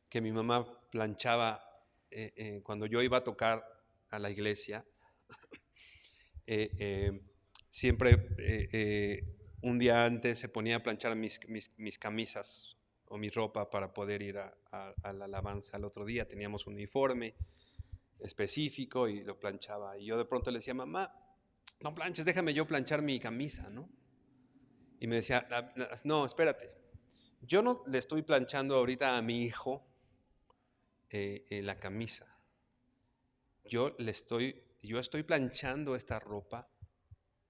que mi mamá planchaba cuando yo iba a tocar a la iglesia. Siempre un día antes se ponía a planchar mis camisas o mi ropa para poder ir a la alabanza al otro día. Teníamos un uniforme específico y lo planchaba. Y yo de pronto le decía, mamá, no planches, déjame yo planchar mi camisa, ¿no? Y me decía, no, espérate, yo no le estoy planchando ahorita a mi hijo la camisa. Yo estoy planchando esta ropa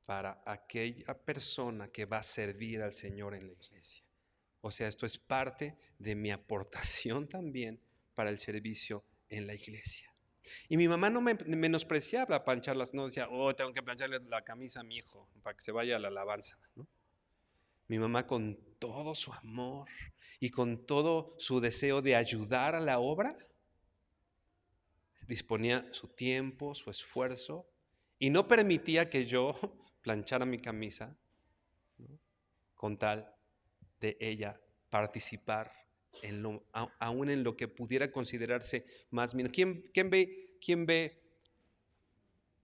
para aquella persona que va a servir al Señor en la iglesia. O sea, esto es parte de mi aportación también para el servicio en la iglesia. Y mi mamá no me menospreciaba plancharlas, no decía, tengo que plancharle la camisa a mi hijo para que se vaya a la alabanza, ¿no? Mi mamá, con todo su amor y con todo su deseo de ayudar a la obra, disponía su tiempo, su esfuerzo, y no permitía que yo planchara mi camisa, ¿no? Con tal de ella participar aún en lo que pudiera considerarse más mínimo. ¿Quién ve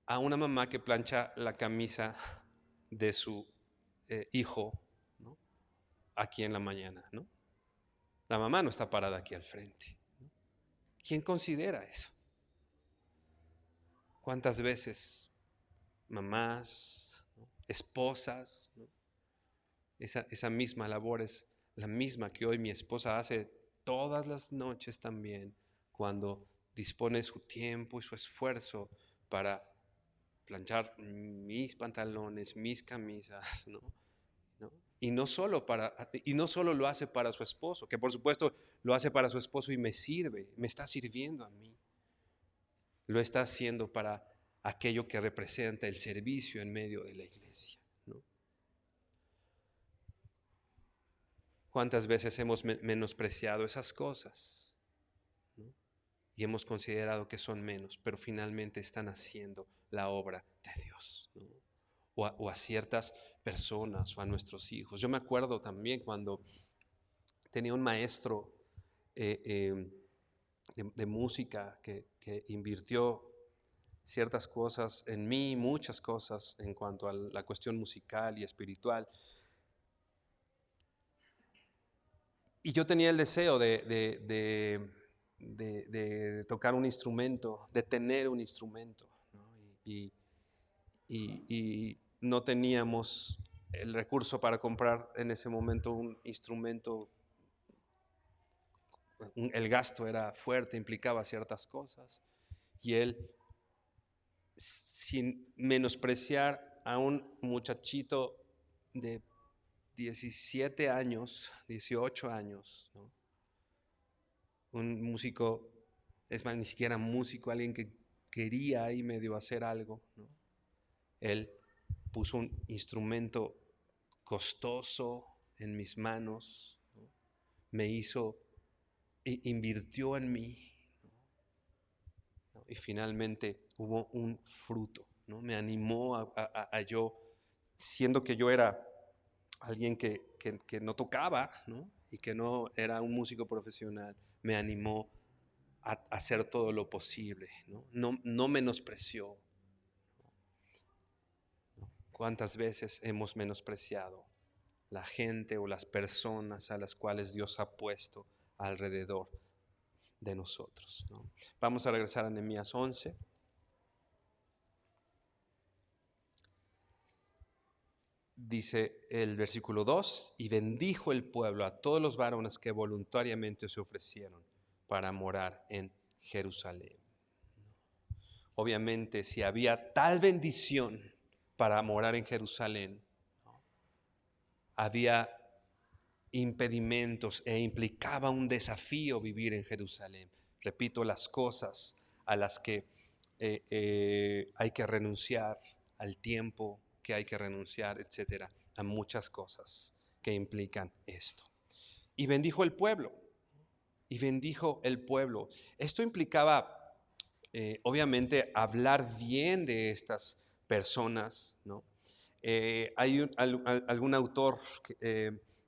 a una mamá que plancha la camisa de su hijo, ¿no? Aquí en la mañana, ¿no? La mamá no está parada aquí al frente, ¿no? ¿Quién considera eso? ¿Cuántas veces mamás, ¿no? Esposas, ¿no? Esa misma labor es la misma que hoy mi esposa hace todas las noches también, cuando dispone su tiempo y su esfuerzo para planchar mis pantalones, mis camisas, ¿no? ¿No? Y no solo lo hace para su esposo, que por supuesto lo hace para su esposo y me sirve, me está sirviendo a mí. Lo está haciendo para aquello que representa el servicio en medio de la iglesia, ¿no? ¿Cuántas veces hemos menospreciado esas cosas, ¿no? Y hemos considerado que son menos, pero finalmente están haciendo la obra de Dios, ¿no? O a ciertas personas o a nuestros hijos. Yo me acuerdo también cuando tenía un maestro de música que invirtió ciertas cosas en mí, muchas cosas en cuanto a la cuestión musical y espiritual. Y yo tenía el deseo de tocar un instrumento, de tener un instrumento, ¿no? Y no teníamos el recurso para comprar en ese momento un instrumento. El gasto era fuerte, implicaba ciertas cosas. Y él, sin menospreciar a un muchachito de 17 años, 18 años, ¿no? Un músico, es más, ni siquiera músico, alguien que quería ahí medio hacer algo, ¿no? Él puso un instrumento costoso en mis manos, ¿no? Me hizo, invirtió en mí, ¿no? Y finalmente hubo un fruto, ¿no? Me animó a yo, siendo que yo era alguien que no tocaba, ¿no? Y que no era un músico profesional, me animó a hacer todo lo posible, ¿no? No menospreció. ¿Cuántas veces hemos menospreciado la gente o las personas a las cuales Dios ha puesto alrededor de nosotros, ¿no? Vamos a regresar a Nehemías 11. Dice el versículo 2: y bendijo el pueblo a todos los varones que voluntariamente se ofrecieron para morar en Jerusalén. Obviamente, si había tal bendición para morar en Jerusalén, había impedimentos e implicaba un desafío vivir en Jerusalén. Repito, las cosas a las que hay que renunciar, al tiempo que hay que renunciar, etcétera, a muchas cosas que implican esto. Y bendijo el pueblo, y bendijo el pueblo. Esto implicaba, obviamente, hablar bien de estas personas, ¿no? Hay algún autor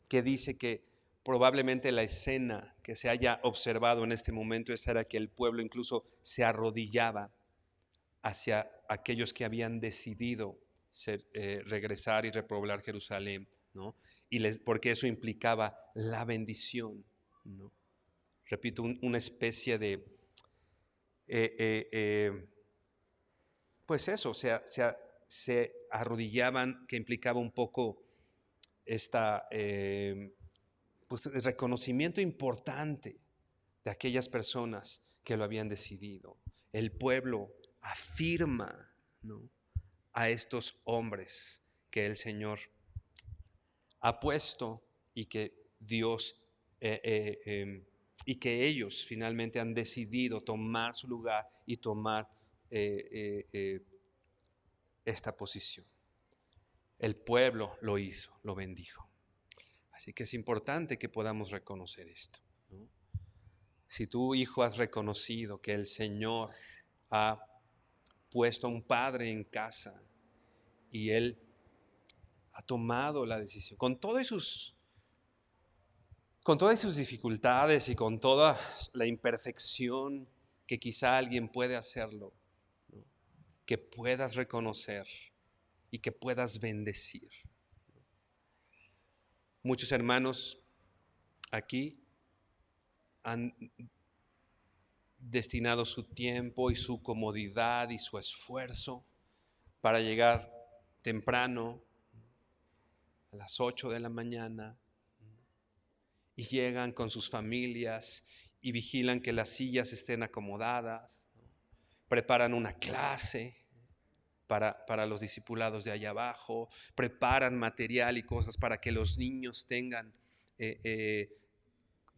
que dice que probablemente la escena que se haya observado en este momento era que el pueblo incluso se arrodillaba hacia aquellos que habían decidido regresar y repoblar Jerusalén, ¿no? Porque eso implicaba la bendición, ¿no? Repito, una especie de, pues eso, se arrodillaban, que implicaba un poco esta, pues, el reconocimiento importante de aquellas personas que lo habían decidido. El pueblo afirma, ¿no?, a estos hombres que el Señor ha puesto y que Dios y que ellos finalmente han decidido tomar su lugar y tomar esta posición. El pueblo lo hizo, lo bendijo. Así que es importante que podamos reconocer esto, ¿no? Si tu hijo has reconocido que el Señor ha puesto a un padre en casa y él ha tomado la decisión, con todas sus dificultades y con toda la imperfección que quizá alguien puede hacerlo, ¿no?, que puedas reconocer y que puedas bendecir. Muchos hermanos aquí han destinado su tiempo y su comodidad y su esfuerzo para llegar temprano, a las 8 de la mañana, y llegan con sus familias y vigilan que las sillas estén acomodadas, preparan una clase para los discipulados de allá abajo, preparan material y cosas para que los niños tengan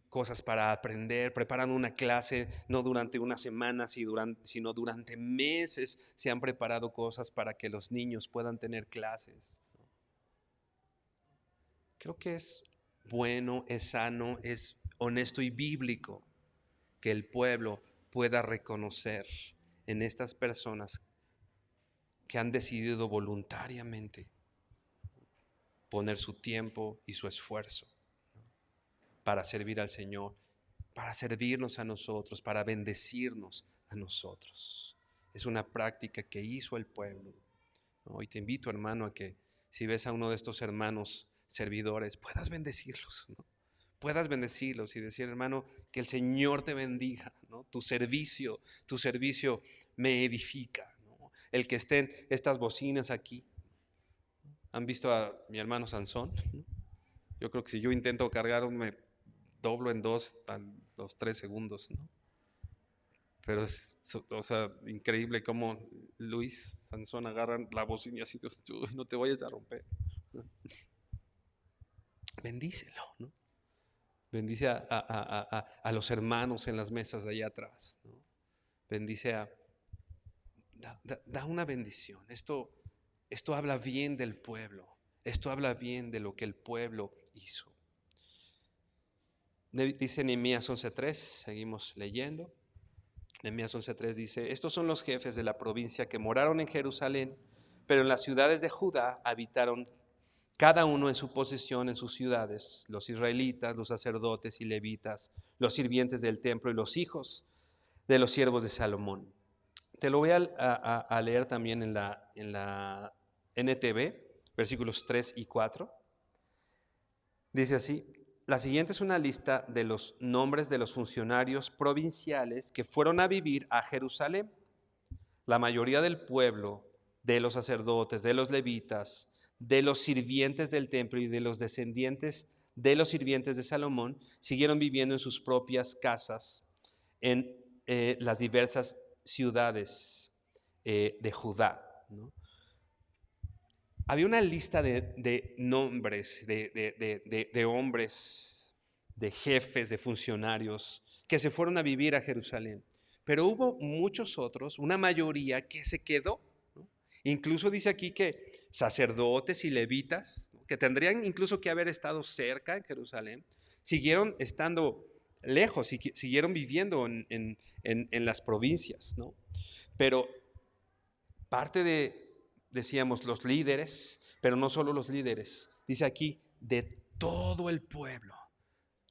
cosas para aprender, preparan una clase no durante una semana, sino durante meses se han preparado cosas para que los niños puedan tener clases. Creo que es bueno, es sano, es honesto y bíblico que el pueblo pueda reconocer en estas personas que han decidido voluntariamente poner su tiempo y su esfuerzo para servir al Señor, para servirnos a nosotros, para bendecirnos a nosotros. Es una práctica que hizo el pueblo, ¿no? Y te invito, hermano, a que si ves a uno de estos hermanos servidores, puedas bendecirlos, ¿no? Puedas bendecirlos y decir, hermano, que el Señor te bendiga, ¿no? Tu servicio me edifica, ¿no? El que estén estas bocinas aquí. ¿Han visto a mi hermano Sansón? Yo creo que si yo intento cargar me doblo en dos, a los 3 segundos, ¿no? Pero es, o sea, increíble cómo Luis Sansón agarran la bocina y así, no te vayas a romper. Bendícelo, ¿no? Bendice a los hermanos en las mesas de allá atrás, ¿no? Bendice da una bendición. Esto habla bien del pueblo. Esto habla bien de lo que el pueblo hizo. Dice Nehemías 11:3, seguimos leyendo. Nehemías 11:3 dice: estos son los jefes de la provincia que moraron en Jerusalén, pero en las ciudades de Judá habitaron cada uno en su posesión en sus ciudades, los israelitas, los sacerdotes y levitas, los sirvientes del templo y los hijos de los siervos de Salomón. Te lo voy a leer también en la NTV, versículos 3 y 4. Dice así: la siguiente es una lista de los nombres de los funcionarios provinciales que fueron a vivir a Jerusalén. La mayoría del pueblo, de los sacerdotes, de los levitas, de los sirvientes del templo y de los descendientes de los sirvientes de Salomón, siguieron viviendo en sus propias casas en las diversas ciudades de Judá, ¿no? Había una lista de nombres, de hombres, de jefes, de funcionarios que se fueron a vivir a Jerusalén. Pero hubo muchos otros, una mayoría que se quedó, ¿no? Incluso dice aquí que sacerdotes y levitas, ¿no?, que tendrían incluso que haber estado cerca en Jerusalén, siguieron estando lejos y siguieron viviendo en las provincias, ¿no? Pero parte decíamos, los líderes, pero no solo los líderes, dice aquí, de todo el pueblo.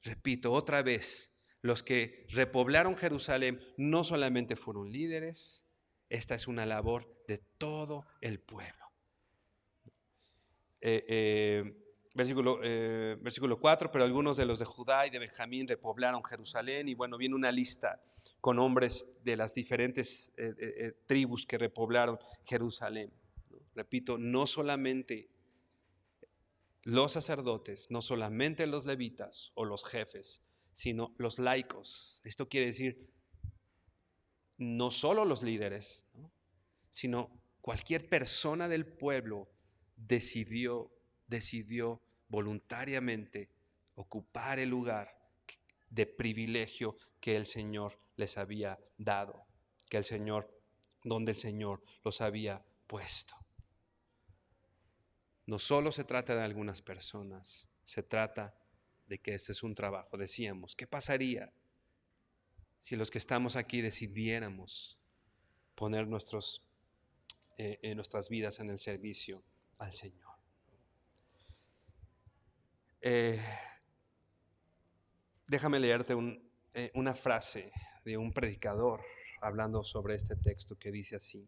Repito otra vez, los que repoblaron Jerusalén no solamente fueron líderes, esta es una labor de todo el pueblo. Versículo 4, pero algunos de los de Judá y de Benjamín repoblaron Jerusalén, y bueno, viene una lista con hombres de las diferentes tribus que repoblaron Jerusalén, ¿no? Repito, no solamente los sacerdotes, no solamente los levitas o los jefes, sino los laicos. Esto quiere decir no solo los líderes, ¿no?, sino cualquier persona del pueblo decidió voluntariamente ocupar el lugar de privilegio que el Señor les había dado, donde el Señor los había puesto. No solo se trata de algunas personas, se trata de que este es un trabajo. Decíamos, ¿qué pasaría si los que estamos aquí decidiéramos poner nuestras vidas en el servicio al Señor? Déjame leerte una frase de un predicador hablando sobre este texto que dice así: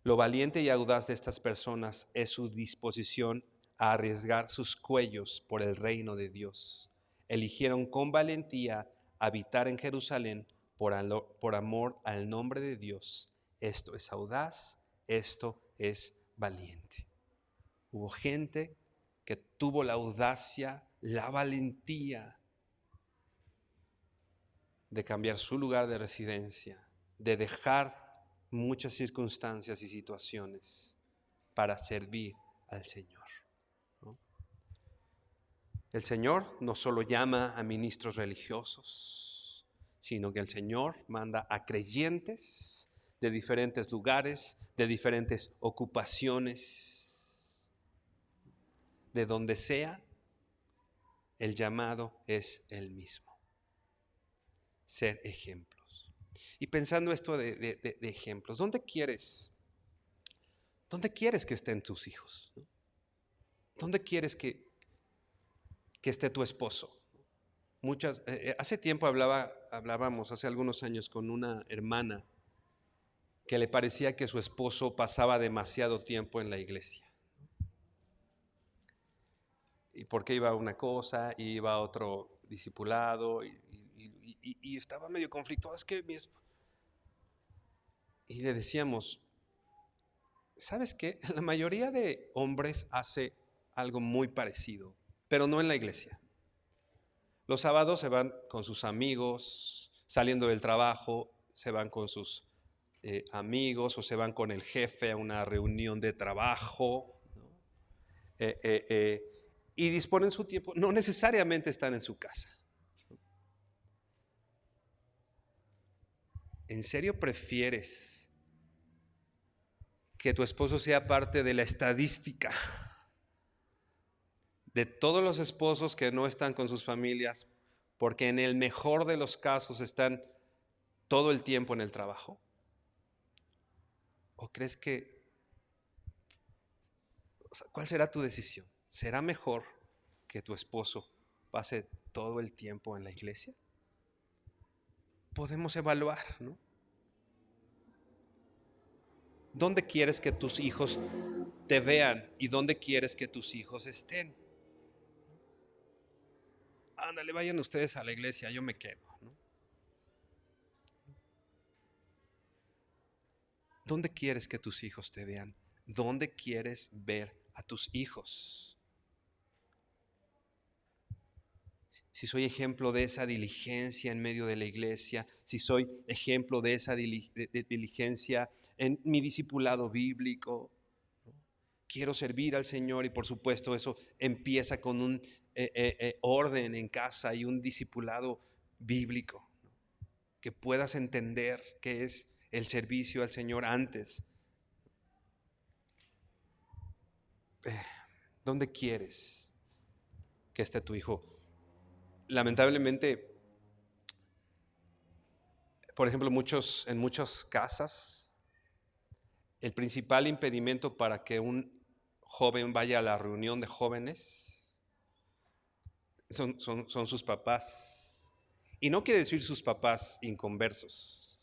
Lo valiente y audaz de estas personas es su disposición a arriesgar sus cuellos por el reino de Dios. Eligieron con valentía habitar en Jerusalén por amor al nombre de Dios. Esto es audaz, esto es valiente. Hubo gente que tuvo la audacia, la valentía de cambiar su lugar de residencia, de dejar muchas circunstancias y situaciones para servir al Señor, ¿no? El Señor no solo llama a ministros religiosos, sino que el Señor manda a creyentes de diferentes lugares, de diferentes ocupaciones, de donde sea, el llamado es el mismo: ser ejemplos. Y pensando esto de ejemplos, ¿dónde quieres que estén tus hijos? ¿Dónde quieres que esté tu esposo? Hace tiempo hablábamos hace algunos años con una hermana que le parecía que su esposo pasaba demasiado tiempo en la iglesia. Y porque iba a una cosa, y iba a otro discipulado, y estaba medio conflictuado. Y le decíamos, ¿sabes qué? La mayoría de hombres hace algo muy parecido, pero no en la iglesia. Los sábados se van con sus amigos, saliendo del trabajo, se van con sus amigos o se van con el jefe a una reunión de trabajo, ¿no? Y disponen su tiempo, no necesariamente están en su casa. ¿En serio prefieres que tu esposo sea parte de la estadística de todos los esposos que no están con sus familias, porque en el mejor de los casos están todo el tiempo en el trabajo? ¿O crees cuál será tu decisión? ¿Será mejor que tu esposo pase todo el tiempo en la iglesia? Podemos evaluar, ¿no? ¿Dónde quieres que tus hijos te vean y dónde quieres que tus hijos estén? Ándale, vayan ustedes a la iglesia, yo me quedo, ¿no? ¿Dónde quieres que tus hijos te vean? ¿Dónde quieres ver a tus hijos? Si soy ejemplo de esa diligencia en medio de la iglesia, si soy ejemplo de esa diligencia en mi discipulado bíblico, ¿no? Quiero servir al Señor, y por supuesto eso empieza con un orden en casa y un discipulado bíblico, ¿no? Que puedas entender qué es el servicio al Señor antes. ¿Dónde quieres que esté tu hijo? Lamentablemente, por ejemplo, en muchas casas, el principal impedimento para que un joven vaya a la reunión de jóvenes son sus papás. Y no quiere decir sus papás inconversos,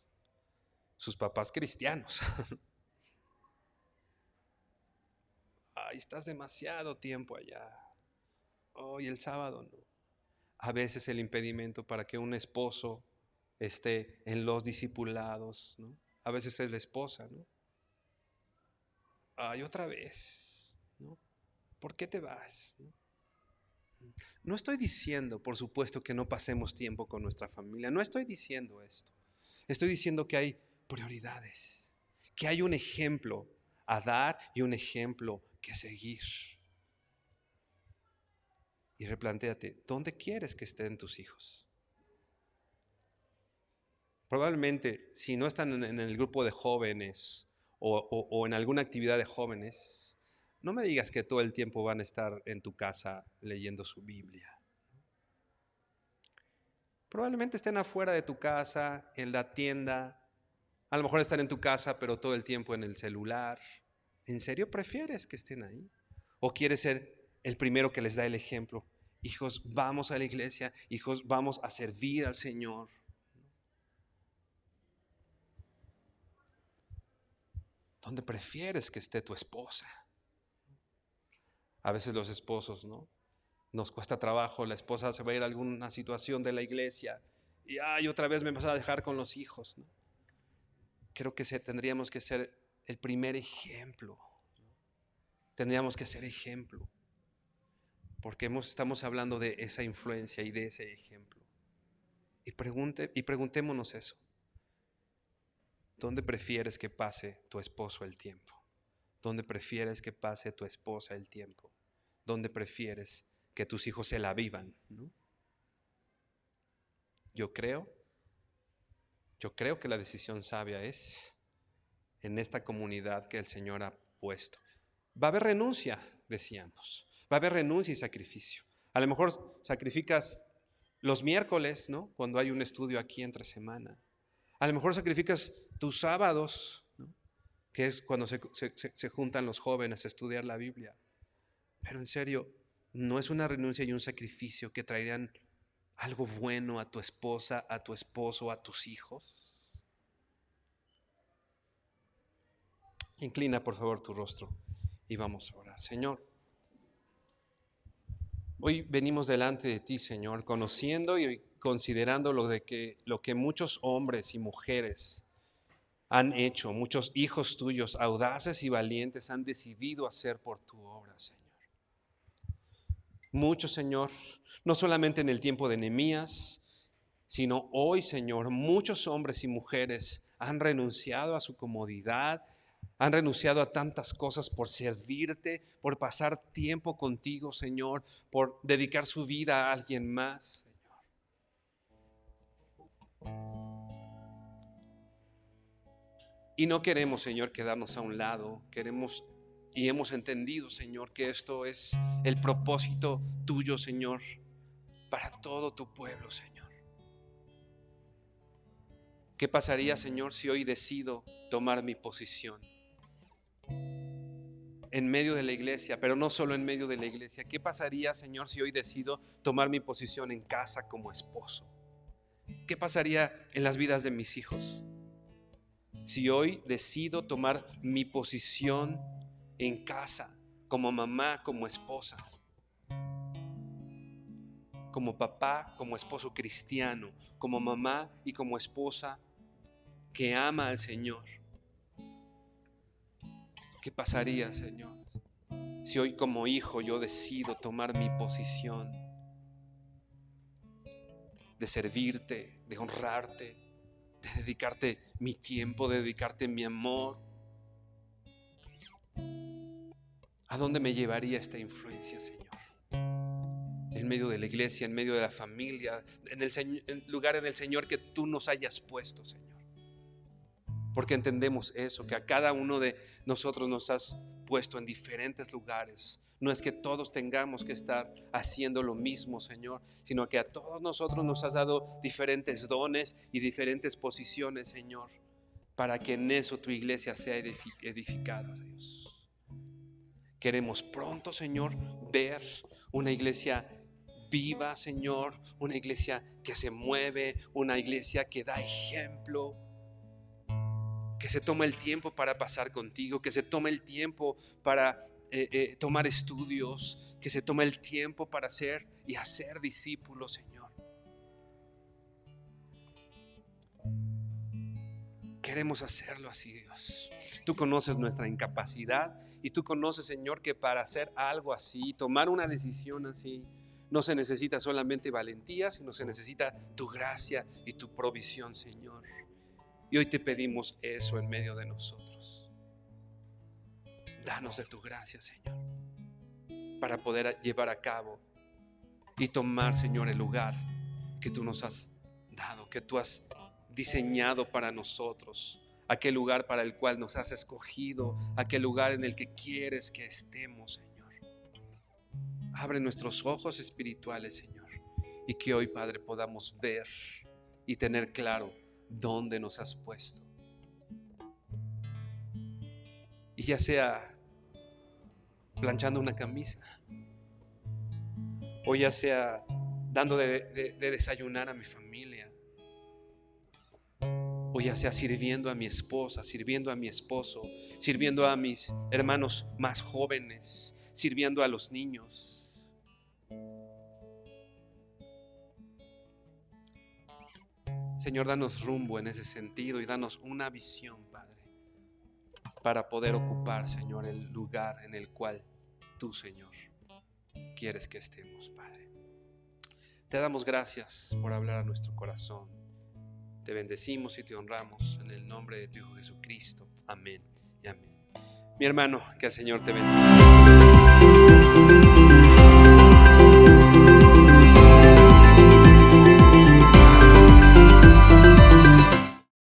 sus papás cristianos. Ay, estás demasiado tiempo allá. Hoy el sábado no. A veces el impedimento para que un esposo esté en los discipulados, ¿no? A veces es la esposa, ¿no? Ay, otra vez, ¿no? ¿Por qué te vas? No estoy diciendo, por supuesto, que no pasemos tiempo con nuestra familia. No estoy diciendo esto. Estoy diciendo que hay prioridades, que hay un ejemplo a dar y un ejemplo que seguir. Y replantéate, ¿dónde quieres que estén tus hijos? Probablemente, si no están en el grupo de jóvenes o en alguna actividad de jóvenes, no me digas que todo el tiempo van a estar en tu casa leyendo su Biblia. Probablemente estén afuera de tu casa, en la tienda. A lo mejor están en tu casa, pero todo el tiempo en el celular. ¿En serio prefieres que estén ahí? ¿O quieres ser el primero que les da el ejemplo? Hijos, vamos a la iglesia. Hijos, vamos a servir al Señor. ¿Dónde prefieres que esté tu esposa? A veces los esposos, ¿no? Nos cuesta trabajo, la esposa se va a ir a alguna situación de la iglesia y otra vez me vas a dejar con los hijos, ¿no? Creo que tendríamos que ser el primer ejemplo, ¿no? Tendríamos que ser ejemplo, porque estamos hablando de esa influencia y de ese ejemplo. Y preguntémonos eso. ¿Dónde prefieres que pase tu esposo el tiempo? ¿Dónde prefieres que pase tu esposa el tiempo? ¿Dónde prefieres que tus hijos se la vivan, ¿no? Yo creo que la decisión sabia es en esta comunidad que el Señor ha puesto. Va a haber renuncia, decíamos. Va a haber renuncia y sacrificio. A lo mejor sacrificas los miércoles, ¿no? Cuando hay un estudio aquí entre semana. A lo mejor sacrificas tus sábados, ¿no? Que es cuando se juntan los jóvenes a estudiar la Biblia. Pero en serio, no es una renuncia y un sacrificio que traerían algo bueno a tu esposa, a tu esposo, a tus hijos. Inclina por favor tu rostro y vamos a orar. Señor, hoy venimos delante de ti, Señor, conociendo y considerando lo que muchos hombres y mujeres han hecho, muchos hijos tuyos, audaces y valientes, han decidido hacer por tu obra, Señor. Muchos, Señor, no solamente en el tiempo de Nehemías, sino hoy, Señor, muchos hombres y mujeres han renunciado a su comodidad, han renunciado a tantas cosas por servirte, por pasar tiempo contigo, Señor, por dedicar su vida a alguien más, Señor. Y no queremos, Señor, quedarnos a un lado. Queremos y hemos entendido, Señor, que esto es el propósito tuyo, Señor, para todo tu pueblo, Señor. ¿Qué pasaría, Señor, si hoy decido tomar mi posición en medio de la iglesia, pero no solo en medio de la iglesia? ¿Qué pasaría, Señor, si hoy decido tomar mi posición en casa como esposo? ¿Qué pasaría en las vidas de mis hijos si hoy decido tomar mi posición en casa como mamá, como esposa, como papá, como esposo cristiano, como mamá y como esposa que ama al Señor? ¿Qué pasaría, Señor, si hoy como hijo yo decido tomar mi posición de servirte, de honrarte, de dedicarte mi tiempo, de dedicarte mi amor? ¿A dónde me llevaría esta influencia, Señor? En medio de la iglesia, en medio de la familia, en el lugar en el Señor que tú nos hayas puesto, Señor. Porque entendemos eso, que a cada uno de nosotros nos has puesto en diferentes lugares. No es que todos tengamos que estar haciendo lo mismo, Señor, sino que a todos nosotros nos has dado diferentes dones y diferentes posiciones, Señor, para que en eso tu iglesia sea edificada, Dios. Queremos pronto, Señor, ver una iglesia viva, Señor, una iglesia que se mueve, una iglesia que da ejemplo, que se toma el tiempo para pasar contigo, que se tome el tiempo para tomar estudios, que se tome el tiempo para ser y hacer discípulos, Señor. Queremos hacerlo así, Dios. Tú conoces nuestra incapacidad y tú conoces, Señor, que para hacer algo así, tomar una decisión así, no se necesita solamente valentía, sino se necesita tu gracia y tu provisión, Señor. Y hoy te pedimos eso en medio de nosotros. Danos de tu gracia, Señor, para poder llevar a cabo y tomar, Señor, el lugar que tú nos has dado, que tú has diseñado para nosotros, aquel lugar para el cual nos has escogido, aquel lugar en el que quieres que estemos, Señor. Abre nuestros ojos espirituales, Señor, y que hoy, Padre, podamos ver y tener claro dónde nos has puesto. Y ya sea planchando una camisa, o ya sea dando de desayunar a mi familia, o ya sea sirviendo a mi esposa, sirviendo a mi esposo, sirviendo a mis hermanos más jóvenes, sirviendo a los niños. Señor, danos rumbo en ese sentido y danos una visión, Padre, para poder ocupar, Señor, el lugar en el cual tú, Señor, quieres que estemos, Padre. Te damos gracias por hablar a nuestro corazón. Te bendecimos y te honramos en el nombre de tu Hijo Jesucristo. Amén y amén. Mi hermano, que el Señor te bendiga.